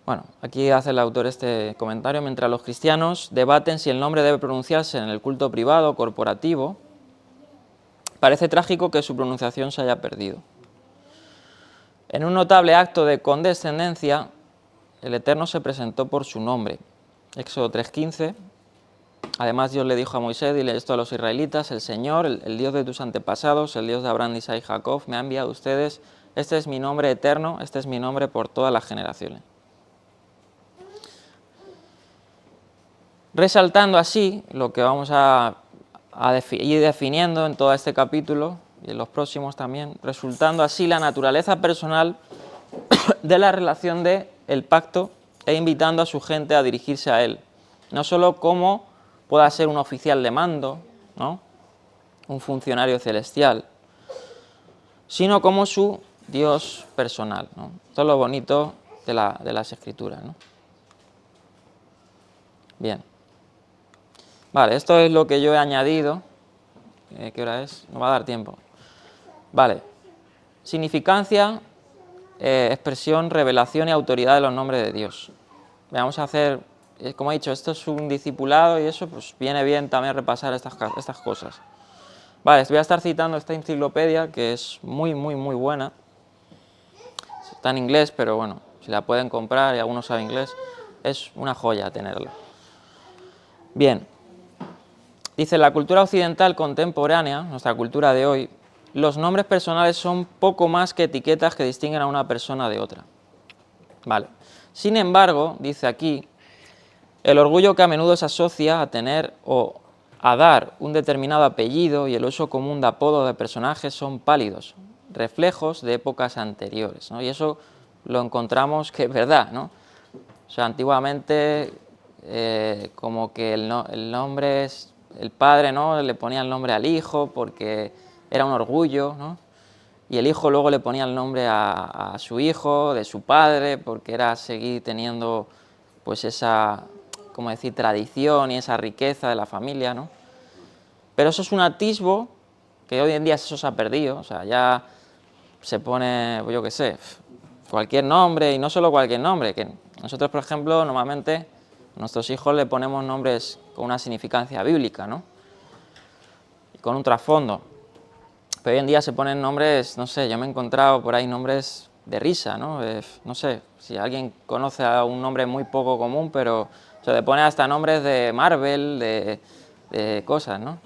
Bueno, aquí hace el autor este comentario. Mientras los cristianos debaten si el nombre debe pronunciarse en el culto privado o corporativo, parece trágico que su pronunciación se haya perdido. En un notable acto de condescendencia, el Eterno se presentó por su nombre. Éxodo 3:15. Además, Dios le dijo a Moisés, dile esto a los israelitas, el Señor, el Dios de tus antepasados, el Dios de Abraham, Isaac y Jacob, me ha enviado a ustedes. Este es mi nombre eterno, este es mi nombre por todas las generaciones. Resaltando así lo que vamos a ir definiendo en todo este capítulo y en los próximos también, resultando así la naturaleza personal de la relación del pacto e invitando a su gente a dirigirse a él, no solo como pueda ser un oficial de mando, ¿no?, un funcionario celestial, sino como su Dios personal, ¿no? Esto es lo bonito de las Escrituras, ¿no? Bien. Vale, esto es lo que yo he añadido. ¿Qué hora es? No va a dar tiempo. Vale. Significancia, expresión, revelación y autoridad de los nombres de Dios. Vamos a hacer, como he dicho, esto es un discipulado y eso pues viene bien también repasar estas cosas. Vale, voy a estar citando esta enciclopedia que es muy buena. Está en inglés, pero bueno, si la pueden comprar y alguno sabe inglés, es una joya tenerla. Bien, dice, en la cultura occidental contemporánea, nuestra cultura de hoy, los nombres personales son poco más que etiquetas que distinguen a una persona de otra. Vale. Sin embargo, dice aquí, el orgullo que a menudo se asocia a tener o a dar un determinado apellido y el uso común de apodos de personajes son pálidos, reflejos de épocas anteriores, ¿no? Y eso lo encontramos que es verdad, ¿no? O sea, antiguamente como que el nombre es el padre, ¿no? Le ponía el nombre al hijo porque era un orgullo, ¿no? Y el hijo luego le ponía el nombre a su hijo, de su padre, porque era seguir teniendo pues esa, como decir, tradición y esa riqueza de la familia, ¿no? Pero eso es un atisbo que hoy en día eso se ha perdido, o sea, ya se pone, pues yo qué sé, cualquier nombre, y no solo cualquier nombre, que nosotros, por ejemplo, normalmente a nuestros hijos le ponemos nombres con una significancia bíblica, ¿no? Y con un trasfondo. Pero hoy en día se ponen nombres, no sé, yo me he encontrado por ahí nombres de risa, ¿no? No sé, si alguien conoce a un nombre muy poco común, pero se le pone hasta nombres de Marvel, de cosas, ¿no?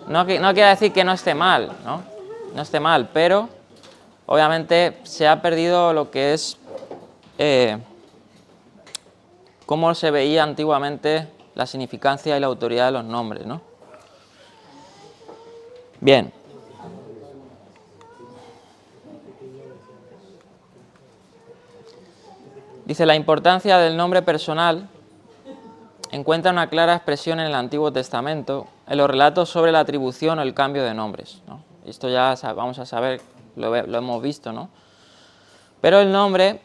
No quiere decir que no esté mal, ¿no? No esté mal, pero obviamente se ha perdido lo que es cómo se veía antiguamente la significancia y la autoridad de los nombres, ¿no? Bien. Dice, la importancia del nombre personal encuentra una clara expresión en el Antiguo Testamento, en los relatos sobre la atribución o el cambio de nombres, ¿no? Esto ya vamos a saber, lo hemos visto, ¿no? Pero el nombre,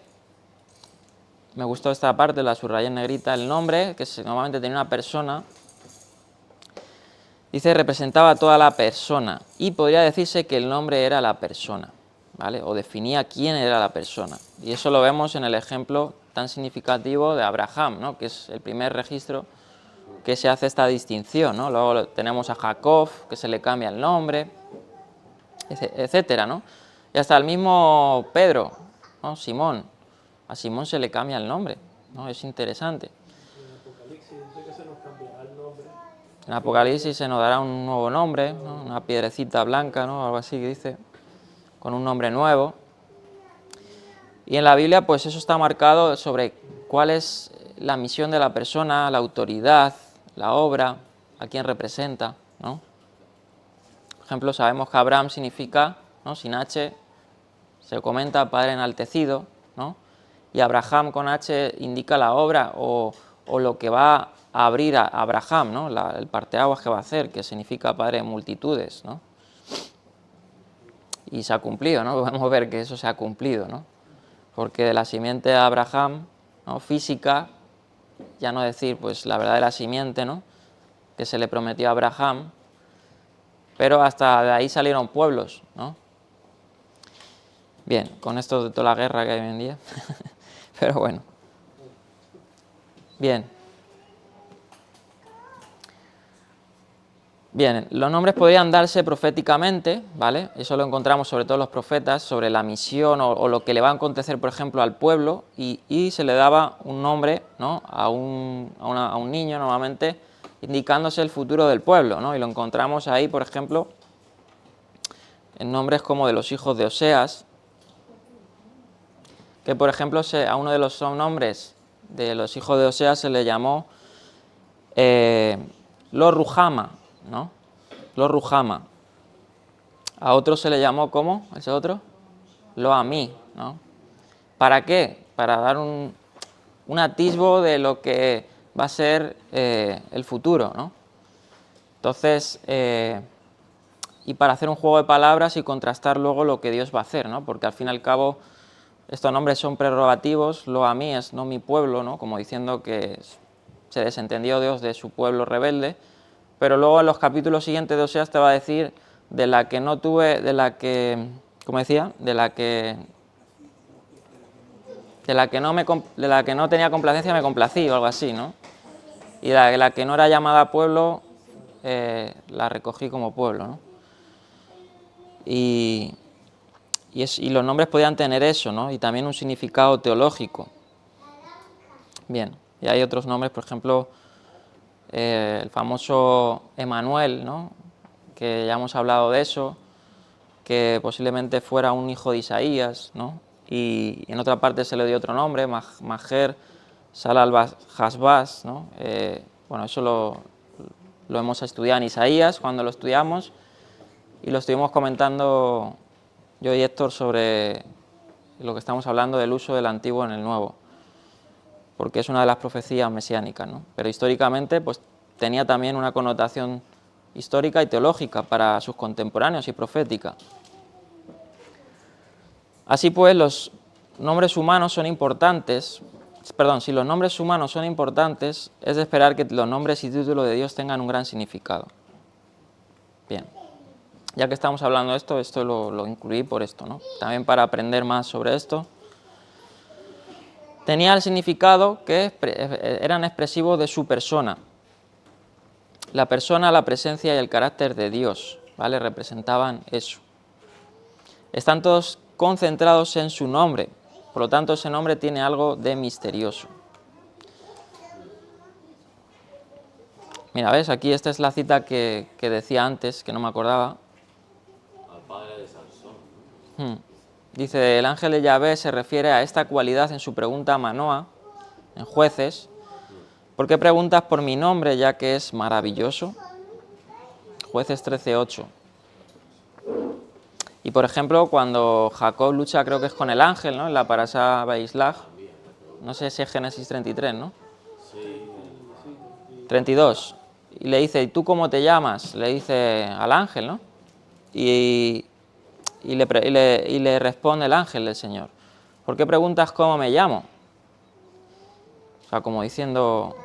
me gustó esta parte, la subrayé en negrita, el nombre, que normalmente tenía una persona, dice, representaba a toda la persona y podría decirse que el nombre era la persona, ¿vale? O definía quién era la persona. Y eso lo vemos en el ejemplo tan significativo de Abraham, ¿no? Que es el primer registro que se hace esta distinción, ¿no? Luego tenemos a Jacob, que se le cambia el nombre, etcétera, ¿no? Y hasta el mismo Pedro, ¿no? Simón, a Simón se le cambia el nombre, ¿no? Es interesante. En Apocalipsis se nos dará un nuevo nombre, ¿no? Una piedrecita blanca, ¿no? Algo así que dice, con un nombre nuevo. Y en la Biblia, pues eso está marcado sobre cuál es la misión de la persona, la autoridad, la obra, a quién representa, ¿no? Por ejemplo, sabemos que Abraham significa, ¿no? Sin H, se comenta padre enaltecido, ¿no? Y Abraham con H indica la obra o lo que va a abrir a Abraham, ¿no? El parteaguas que va a hacer, que significa padre de multitudes, ¿no? Y se ha cumplido, ¿no? Podemos ver que eso se ha cumplido, ¿no? Porque de la simiente de Abraham, ¿no? Física, ya no decir pues la verdadera simiente, ¿no? Que se le prometió a Abraham, pero hasta de ahí salieron pueblos, ¿no? Bien, con esto de toda la guerra que hay hoy en día, pero bueno. Bien. Bien, los nombres podrían darse proféticamente, ¿vale? Eso lo encontramos sobre todo en los profetas, sobre la misión o lo que le va a acontecer, por ejemplo, al pueblo, y se le daba un nombre, ¿no? a un niño normalmente, indicándose el futuro del pueblo, ¿no? Y lo encontramos ahí, por ejemplo, en nombres como de los hijos de Oseas, que por ejemplo a uno de los nombres de los hijos de Oseas se le llamó Lo Ruhama, ¿no? Lo Ruhama. A otro se le llamó, ¿cómo? ¿Ese otro? Lo Amí, ¿no? ¿Para qué? Para dar un atisbo de lo que va a ser el futuro, ¿no? Entonces, y para hacer un juego de palabras y contrastar luego lo que Dios va a hacer, ¿no? Porque al fin y al cabo estos nombres son prerrogativos, lo a mí es no mi pueblo, ¿no? Como diciendo que se desentendió Dios de su pueblo rebelde, pero luego en los capítulos siguientes de Oseas te va a decir de la que no tuve, de la que, como decía, de la que no tenía complacencia me complací o algo así, ¿no? Y de la que no era llamada pueblo la recogí como pueblo, ¿no? Y los nombres podían tener eso, ¿no? Y también un significado teológico. Bien, y hay otros nombres, por ejemplo, el famoso Emanuel, ¿no? Que ya hemos hablado de eso, que posiblemente fuera un hijo de Isaías, ¿no? Y en otra parte se le dio otro nombre, Majer Salal-Hasbaz, ¿no? Bueno, eso lo hemos estudiado en Isaías cuando lo estudiamos y lo estuvimos comentando yo y Héctor sobre lo que estamos hablando del uso del antiguo en el nuevo, porque es una de las profecías mesiánicas, ¿no? Pero históricamente pues tenía también una connotación histórica y teológica para sus contemporáneos y profética. Así pues, los nombres humanos son importantes, si los nombres humanos son importantes, es de esperar que los nombres y títulos de Dios tengan un gran significado. Bien. Ya que estamos hablando de esto lo incluí por esto, ¿no? También para aprender más sobre esto. Tenía el significado que eran expresivos de su persona. La persona, la presencia y el carácter de Dios, ¿vale? Representaban eso. Están todos concentrados en su nombre, por lo tanto ese nombre tiene algo de misterioso. Mira, ¿ves? Aquí esta es la cita que decía antes, que no me acordaba. Padre de Sansón. Dice, el ángel de Yahvé se refiere a esta cualidad en su pregunta a Manoa, en Jueces. ¿Por qué preguntas por mi nombre ya que es maravilloso? Jueces 13:8. Y por ejemplo, cuando Jacob lucha, creo que es con el ángel, ¿no? En la Parashá Beislach. No sé si es Génesis 33, ¿no? Sí. 32. Y le dice, ¿y tú cómo te llamas? Le dice al ángel, ¿no? Y le responde el ángel del Señor, ¿por qué preguntas cómo me llamo? O sea, como diciendo,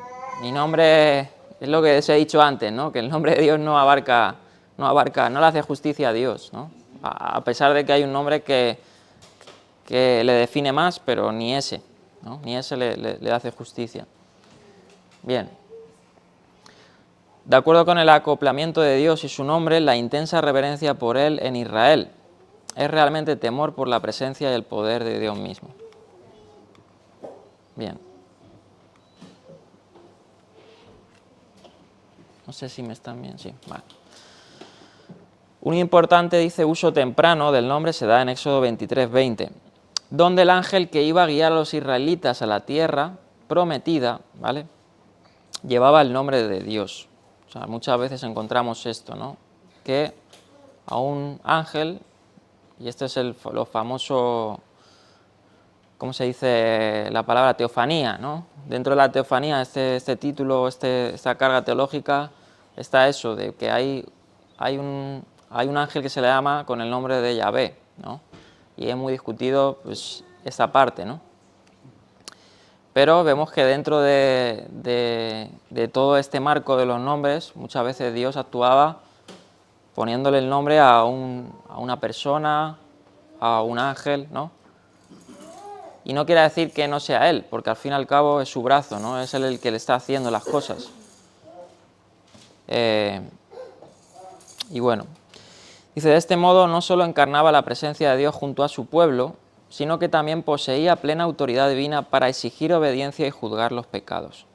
mi nombre es lo que os he dicho antes, ¿no? Que el nombre de Dios no le hace justicia a Dios, ¿no? A pesar de que hay un nombre que le define más, pero ni ese, ¿no? Ni ese le hace justicia. Bien. De acuerdo con el acoplamiento de Dios y su nombre, la intensa reverencia por Él en Israel es realmente temor por la presencia y el poder de Dios mismo. Bien. No sé si me están bien, sí, vale. Un importante, dice, uso temprano del nombre se da en Éxodo 23:20, donde el ángel que iba a guiar a los israelitas a la tierra prometida, ¿vale?, llevaba el nombre de Dios. O sea, muchas veces encontramos esto, ¿no?, que a un ángel, y este es lo famoso, ¿cómo se dice la palabra? Teofanía, ¿no? Dentro de la teofanía, este título, esta carga teológica, está eso, de que hay un ángel que se le llama con el nombre de Yahvé, ¿no? Y es muy discutido, pues, esta parte, ¿no? Pero vemos que dentro de todo este marco de los nombres, muchas veces Dios actuaba poniéndole el nombre a una persona, a un ángel, ¿no? Y no quiere decir que no sea Él, porque al fin y al cabo es su brazo, ¿no? Es Él el que le está haciendo las cosas. Y bueno, dice, de este modo no solo encarnaba la presencia de Dios junto a su pueblo, sino que también poseía plena autoridad divina para exigir obediencia y juzgar los pecados.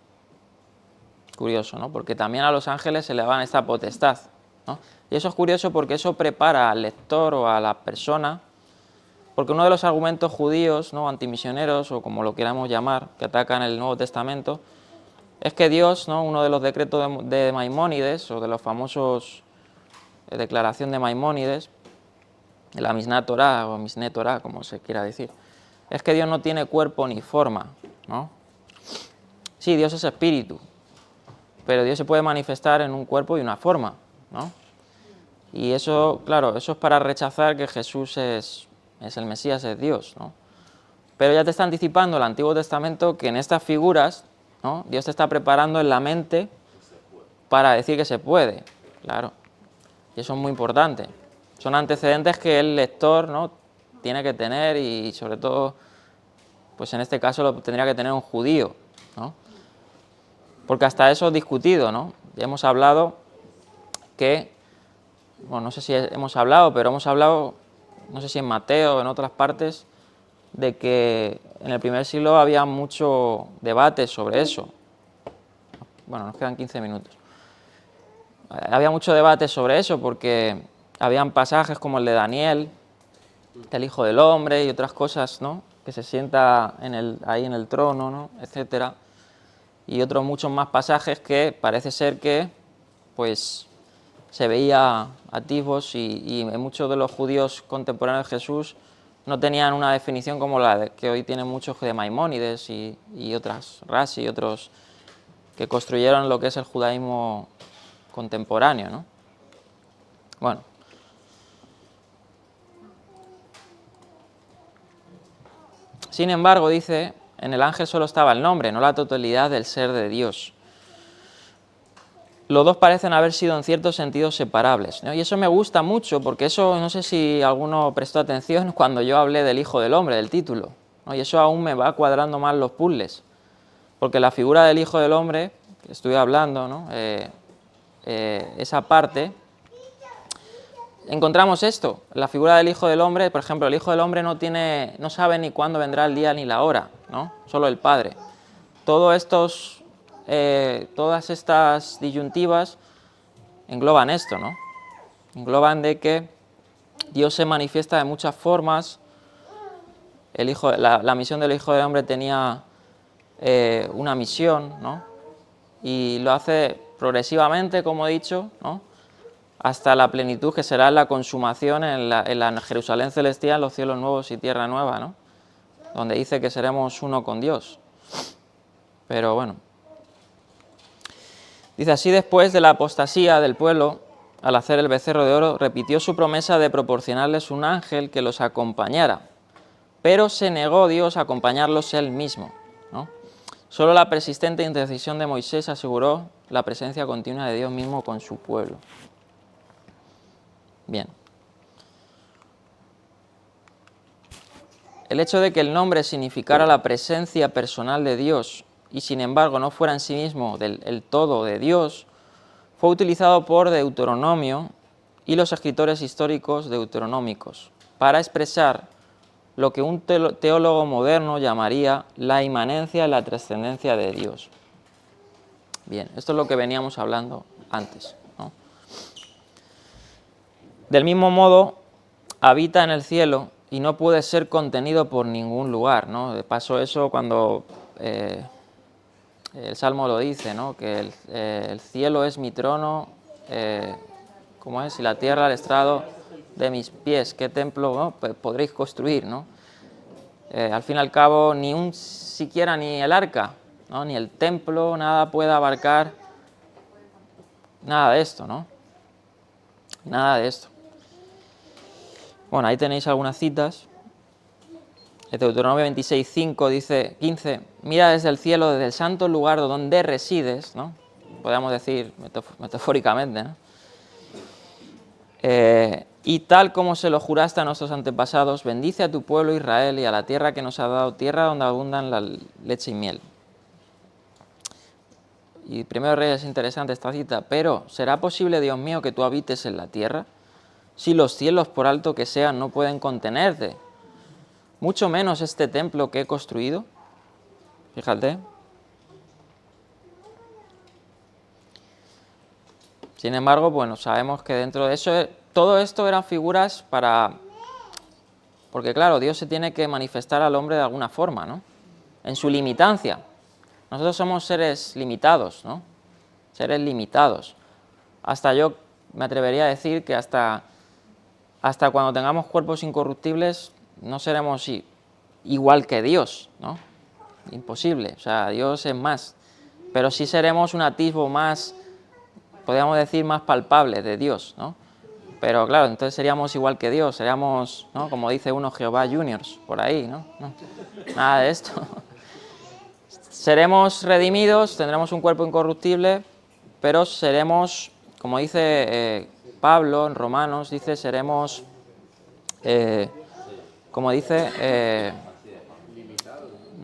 Curioso, ¿no? Porque también a los ángeles se le daban esta potestad, ¿no? Y eso es curioso porque eso prepara al lector o a la persona, porque uno de los argumentos judíos, ¿no?, antimisioneros, o como lo queramos llamar, que atacan el Nuevo Testamento, es que Dios, ¿no?, uno de los decretos de Maimónides, o de los famosos declaración de Maimónides, de la Mishnah Torah o Mishneh Torah, como se quiera decir, es que Dios no tiene cuerpo ni forma, ¿no? Sí, Dios es espíritu, pero Dios se puede manifestar en un cuerpo y una forma, ¿no? Y eso, claro, eso es para rechazar que Jesús es el Mesías, es Dios, ¿no? Pero ya te está anticipando el Antiguo Testamento que en estas figuras, ¿no?, Dios te está preparando en la mente para decir que se puede, claro. Y eso es muy importante. Son antecedentes que el lector, ¿no?, tiene que tener y sobre todo, pues en este caso lo tendría que tener un judío, ¿no? Porque hasta eso es discutido, ¿no? Ya hemos hablado que, bueno, no sé si hemos hablado, pero hemos hablado, no sé si en Mateo o en otras partes, de que en el primer siglo había mucho debate sobre eso. Bueno, nos quedan 15 minutos. Había mucho debate sobre eso porque habían pasajes como el de Daniel, del Hijo del Hombre y otras cosas, ¿no?, que se sienta ahí en el trono, ¿no?, etcétera. Y otros muchos más pasajes que parece ser que, pues, se veía atisbos y muchos de los judíos contemporáneos de Jesús no tenían una definición como la que hoy tienen muchos de Maimónides y otras, Rashi y otros que construyeron lo que es el judaísmo contemporáneo, ¿no? Bueno. Sin embargo, dice, en el ángel solo estaba el nombre, no la totalidad del ser de Dios. Los dos parecen haber sido en cierto sentido separables, ¿no? Y eso me gusta mucho porque eso, no sé si alguno prestó atención cuando yo hablé del Hijo del Hombre, del título, ¿no? Y eso aún me va cuadrando más los puzzles, porque la figura del Hijo del Hombre, que estuve hablando, ¿no?, esa parte, encontramos esto, la figura del Hijo del Hombre. Por ejemplo, el Hijo del Hombre no sabe ni cuándo vendrá el día ni la hora, ¿no?, solo el Padre. Todas estas disyuntivas engloban esto, ¿no? Engloban de que Dios se manifiesta de muchas formas. La misión del Hijo del Hombre tenía una misión, ¿no?, y lo hace progresivamente, como he dicho, ¿no?, hasta la plenitud que será la consumación en la Jerusalén celestial, los cielos nuevos y tierra nueva, ¿no?, donde dice que seremos uno con Dios. Pero bueno, dice así: después de la apostasía del pueblo, al hacer el becerro de oro, repitió su promesa de proporcionarles un ángel que los acompañara, pero se negó Dios a acompañarlos él mismo, ¿no? Solo la persistente intercesión de Moisés aseguró la presencia continua de Dios mismo con su pueblo. Bien. El hecho de que el nombre significara la presencia personal de Dios y sin embargo no fuera en sí mismo el todo de Dios, fue utilizado por Deuteronomio y los escritores históricos deuteronómicos para expresar lo que un teólogo moderno llamaría la inmanencia y la trascendencia de Dios. Bien, esto es lo que veníamos hablando antes, ¿no? Del mismo modo, habita en el cielo y no puede ser contenido por ningún lugar, ¿no? De paso, eso cuando el Salmo lo dice, ¿no?, que el cielo es mi trono, ¿cómo es? Y la tierra el estrado de mis pies. ¿Qué templo, no?, podréis construir, ¿no? Al fin y al cabo, siquiera ni el arca, ¿no?, ni el templo, nada puede abarcar nada de esto, ¿no? Nada de esto. Bueno, ahí tenéis algunas citas. El Deuteronomio 26:5 dice, 15, mira desde el cielo, desde el santo lugar donde resides, ¿no?, podríamos decir metafóricamente, ¿no?, y tal como se lo juraste a nuestros antepasados, bendice a tu pueblo Israel y a la tierra que nos ha dado, tierra donde abundan la leche y miel. Y Primero Reyes es interesante esta cita, pero ¿será posible, Dios mío, que tú habites en la tierra? Si los cielos, por alto que sean, no pueden contenerte, mucho menos este templo que he construido. Fíjate. Sin embargo, bueno, sabemos que dentro de eso, todo esto eran figuras porque claro, Dios se tiene que manifestar al hombre de alguna forma, ¿no?, en su limitancia. Nosotros somos seres limitados, ¿no?, seres limitados. Hasta yo me atrevería a decir que hasta cuando tengamos cuerpos incorruptibles no seremos igual que Dios, ¿no? Imposible, o sea, Dios es más, pero sí seremos un atisbo más, podríamos decir, más palpable de Dios, ¿no? Pero claro, entonces seríamos igual que Dios, seríamos, ¿no? Como dice uno, Jehová Juniors, por ahí, ¿no? No, nada de esto. Seremos redimidos, tendremos un cuerpo incorruptible, pero seremos, como dice Pablo en Romanos, dice, seremos, como dice,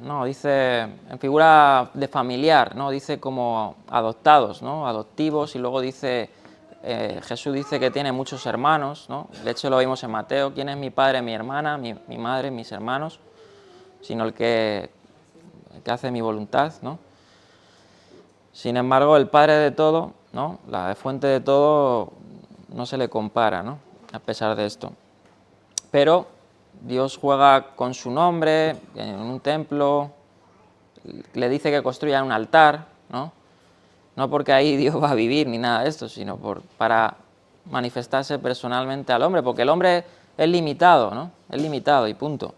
no, dice en figura de familiar, ¿no? Dice como adoptados, ¿no? Adoptivos, y luego dice, Jesús dice que tiene muchos hermanos, ¿no? De hecho lo vimos en Mateo, ¿quién es mi padre, mi hermana, mi madre, mis hermanos? Sino el que hace mi voluntad, ¿no? Sin embargo, el Padre de todo, ¿no? La fuente de todo no se le compara, ¿no? A pesar de esto. Pero Dios juega con su nombre en un templo, le dice que construya un altar, ¿no? No porque ahí Dios va a vivir ni nada de esto, sino para manifestarse personalmente al hombre, porque el hombre es limitado, ¿no? Es limitado y punto.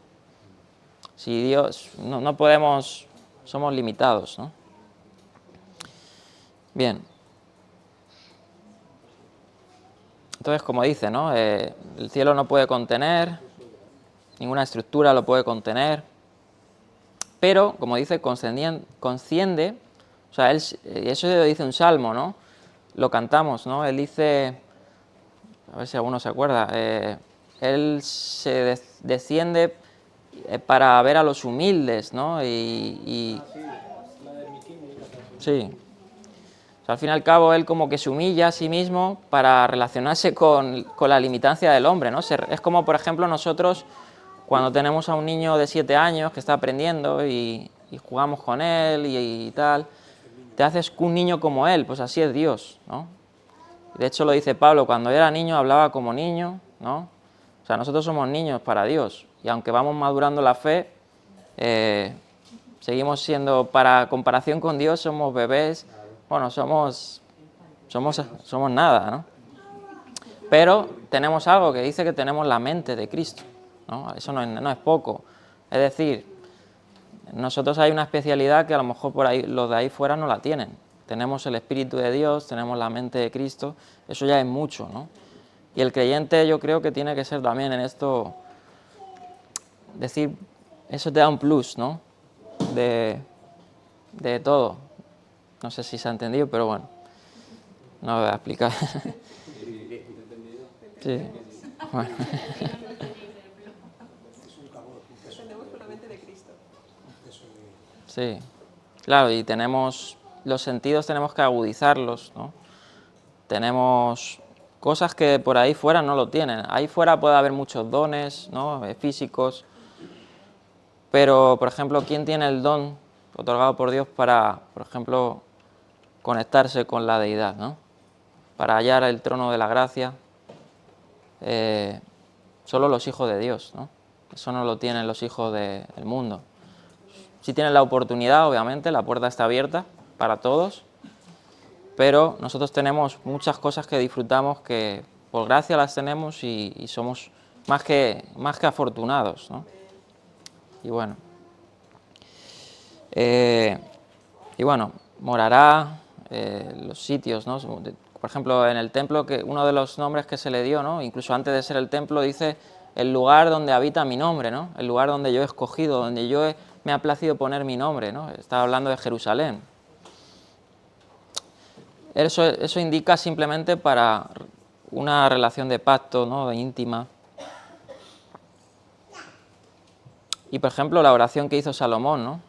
Si Dios, no podemos, somos limitados, ¿no? Bien. Entonces, como dice, ¿no? El cielo no puede contener, ninguna estructura lo puede contener, pero, como dice, consciende, o sea, eso lo dice un salmo, ¿no? Lo cantamos, ¿no? Él dice, a ver si alguno se acuerda, él se desciende para ver a los humildes, ¿no? Sí. O sea, al fin y al cabo, él como que se humilla a sí mismo para relacionarse con la limitancia del hombre, ¿no? Es como, por ejemplo, nosotros cuando tenemos a un niño de 7 años que está aprendiendo y jugamos con él y tal, te haces un niño como él, pues así es Dios, ¿no? De hecho lo dice Pablo, cuando era niño hablaba como niño, ¿no? O sea, nosotros somos niños para Dios y aunque vamos madurando la fe, seguimos siendo, para comparación con Dios, somos bebés, bueno, somos nada, ¿no? Pero tenemos algo que dice que tenemos la mente de Cristo, ¿no? Eso no es poco. Es decir, nosotros hay una especialidad que a lo mejor por ahí los de ahí fuera no la tienen. Tenemos el Espíritu de Dios, tenemos la mente de Cristo, eso ya es mucho, ¿no? Y el creyente yo creo que tiene que ser también en esto, decir, eso te da un plus, ¿no? De todo. No sé si se ha entendido, pero bueno, no lo voy a explicar. Sí, bueno. Entendemos con la mente de Cristo. Sí, claro, y tenemos los sentidos, tenemos que agudizarlos, ¿no? Tenemos cosas que por ahí fuera no lo tienen. Ahí fuera puede haber muchos dones, ¿no? Físicos, pero, por ejemplo, ¿quién tiene el don otorgado por Dios para, por ejemplo, conectarse con la deidad, ¿no? Para hallar el trono de la gracia? Solo los hijos de Dios, ¿no? Eso no lo tienen los hijos del mundo. Si tienen la oportunidad, obviamente, la puerta está abierta para todos, pero nosotros tenemos muchas cosas que disfrutamos que por gracia las tenemos y somos más que afortunados, ¿no? Y bueno, morará los sitios, ¿no? Por ejemplo, en el templo, que uno de los nombres que se le dio, ¿no? Incluso antes de ser el templo, dice el lugar donde habita mi nombre, ¿no? El lugar donde yo he escogido, donde me ha placido poner mi nombre, ¿no? Está hablando de Jerusalén. Eso indica simplemente para una relación de pacto, ¿no? De íntima. Y por ejemplo, la oración que hizo Salomón, ¿no?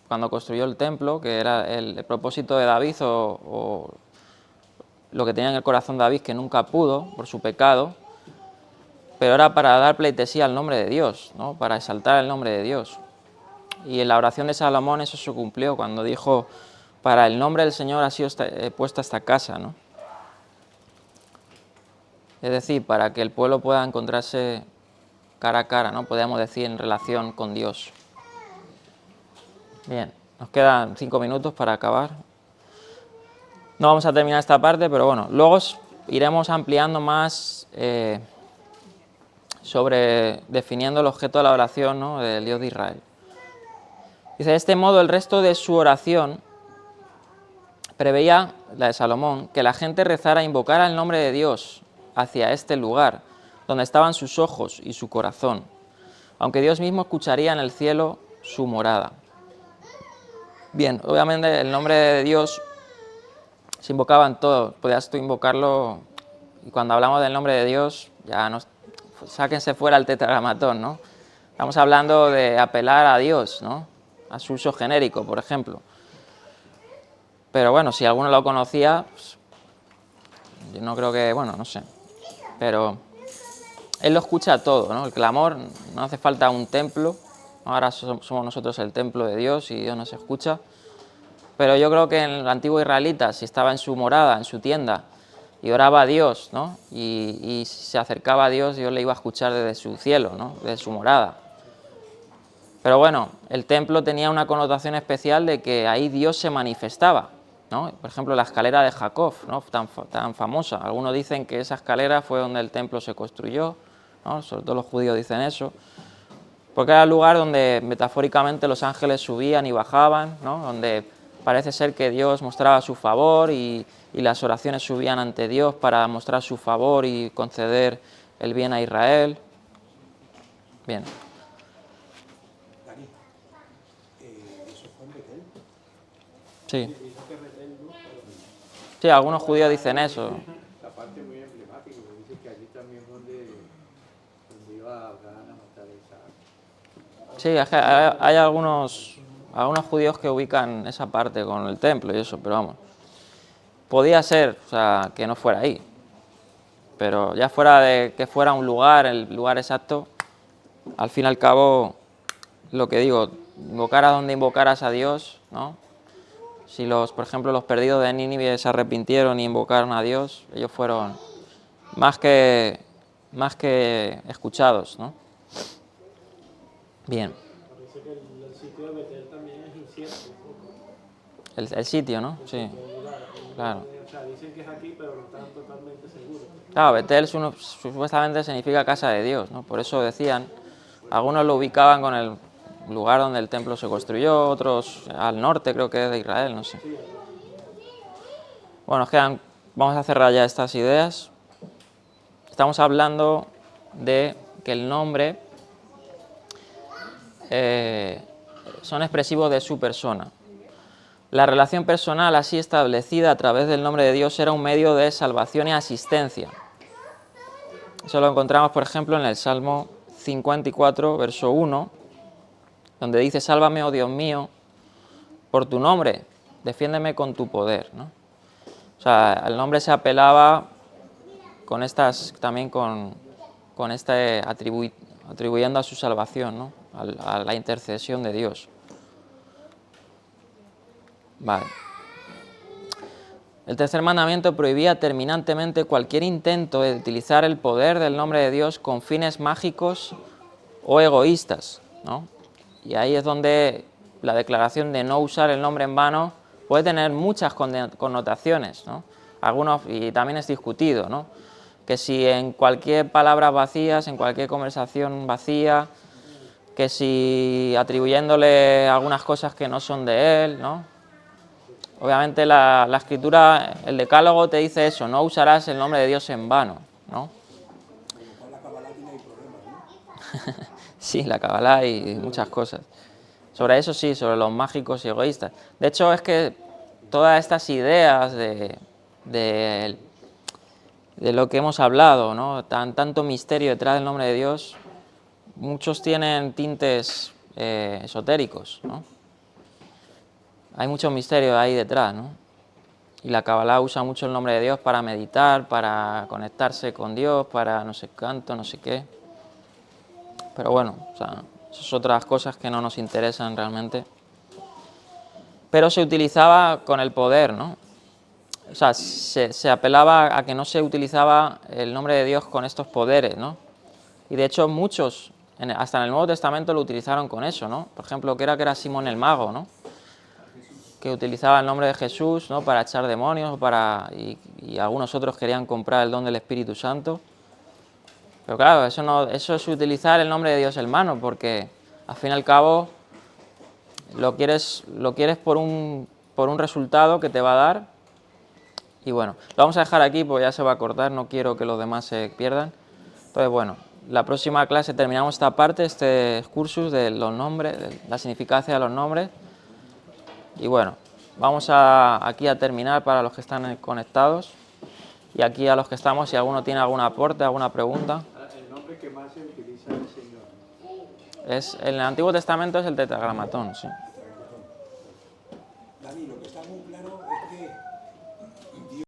Cuando construyó el templo, que era el propósito de David o lo que tenía en el corazón David, que nunca pudo por su pecado, pero era para dar pleitesía al nombre de Dios, ¿no? Para exaltar el nombre de Dios. Y en la oración de Salomón eso se cumplió cuando dijo, para el nombre del Señor ha sido puesta esta casa, ¿no? Es decir, para que el pueblo pueda encontrarse cara a cara, ¿no? Podríamos decir, en relación con Dios. Bien, nos quedan 5 minutos para acabar. No vamos a terminar esta parte, pero bueno, luego iremos ampliando más sobre definiendo el objeto de la oración, ¿no? Del Dios de Israel. Dice, de este modo el resto de su oración preveía, la de Salomón, que la gente rezara e invocara el nombre de Dios, hacia este lugar, donde estaban sus ojos y su corazón, aunque Dios mismo escucharía en el cielo su morada. Bien, obviamente el nombre de Dios se invocaba en todo, podías tú invocarlo, y cuando hablamos del nombre de Dios, ya nos, sáquense fuera el tetragramatón, ¿no? Estamos hablando de apelar a Dios, ¿no? A su uso genérico, por ejemplo. Pero bueno, si alguno lo conocía, pues, yo no creo que, bueno, no sé. Pero Él lo escucha todo, ¿no? El clamor, no hace falta un templo. Ahora somos nosotros el templo de Dios y Dios nos escucha. Pero yo creo que en el antiguo israelita, si estaba en su morada, en su tienda, y oraba a Dios, ¿no? Y se acercaba a Dios, Dios le iba a escuchar desde su cielo, ¿no? Desde su morada. Pero bueno, el templo tenía una connotación especial de que ahí Dios se manifestaba, ¿no? Por ejemplo, la escalera de Jacob, ¿no? Tan famosa. Algunos dicen que esa escalera fue donde el templo se construyó, ¿no? Sobre todo los judíos dicen eso, porque era el lugar donde metafóricamente los ángeles subían y bajaban, ¿no? Donde parece ser que Dios mostraba su favor y las oraciones subían ante Dios para mostrar su favor y conceder el bien a Israel. Bien. Dani, ¿eso fue en Betel? Sí. Sí, algunos judíos dicen eso. La parte muy emblemática, porque dice que allí también donde iba Abraham a matar a Isaac. Sí, es que hay algunos judíos que ubican esa parte con el templo y eso, pero vamos. Podía ser, o sea, que no fuera ahí. Pero ya fuera de que fuera un lugar, el lugar exacto, al fin y al cabo, lo que digo, invocaras donde invocaras a Dios, ¿no? Si por ejemplo, los perdidos de Nínive se arrepintieron y invocaron a Dios, ellos fueron más que escuchados, ¿no? Bien. Parece que el sitio de Betel también es incierto un poco. El sitio, ¿no? Sí, El lugar, claro. o sea, dicen que es aquí, pero no están totalmente seguros. Claro, Betel supuestamente significa casa de Dios, ¿no? Por eso decían, algunos lo ubicaban con el lugar donde el templo se construyó, otros al norte, creo que es de Israel, no sé. Bueno, vamos a cerrar ya estas ideas. Estamos hablando de que el nombre son expresivos de su persona. La relación personal así establecida a través del nombre de Dios era un medio de salvación y asistencia. Eso lo encontramos, por ejemplo, en el Salmo 54, verso 1, donde dice: sálvame, oh Dios mío, por tu nombre, defiéndeme con tu poder, ¿no? O sea, el nombre se apelaba también con atribuyendo a su salvación, ¿no? A la intercesión de Dios. Vale. El tercer mandamiento prohibía terminantemente cualquier intento de utilizar el poder del nombre de Dios con fines mágicos o egoístas, ¿no? Y ahí es donde la declaración de no usar el nombre en vano puede tener muchas connotaciones, ¿no? Y también es discutido, ¿no? Que si en cualquier palabra vacías, en cualquier conversación vacía, que si atribuyéndole algunas cosas que no son de él, ¿no? Obviamente la escritura, el decálogo te dice eso: no usarás el nombre de Dios en vano, ¿no? Con la Kabbalah tiene problemas, ¿no? Sí, la Kabbalah y muchas cosas. Sobre eso sí, sobre los mágicos y egoístas. De hecho, es que todas estas ideas de lo que hemos hablado, ¿no? Tanto misterio detrás del nombre de Dios, muchos tienen tintes esotéricos, ¿no? Hay mucho misterio ahí detrás, ¿no? Y la Kabbalah usa mucho el nombre de Dios para meditar, para conectarse con Dios, para no sé cuánto, no sé qué. Pero bueno, o sea, esas son otras cosas que no nos interesan realmente. Pero se utilizaba con el poder, ¿no? O sea, se apelaba a que no se utilizaba el nombre de Dios con estos poderes, ¿no? Y de hecho muchos, hasta en el Nuevo Testamento lo utilizaron con eso, ¿no? Por ejemplo, que era Simón el Mago, ¿no? Que utilizaba el nombre de Jesús, ¿no? Para echar demonios, y algunos otros querían comprar el don del Espíritu Santo. Pero claro, eso es utilizar el nombre de Dios en vano, porque al fin y al cabo lo quieres por un resultado que te va a dar, Y bueno, lo vamos a dejar aquí porque ya se va a cortar, no quiero que los demás se pierdan. Entonces, bueno, la próxima clase terminamos esta parte, este excursus de los nombres, de la significancia de los nombres. Y bueno, vamos aquí a terminar para los que están conectados. Y aquí a los que estamos, si alguno tiene algún aporte, alguna pregunta. El nombre que más se utiliza es Señor. En el Antiguo Testamento es el tetragramatón, sí. Dani, lo que está muy claro es que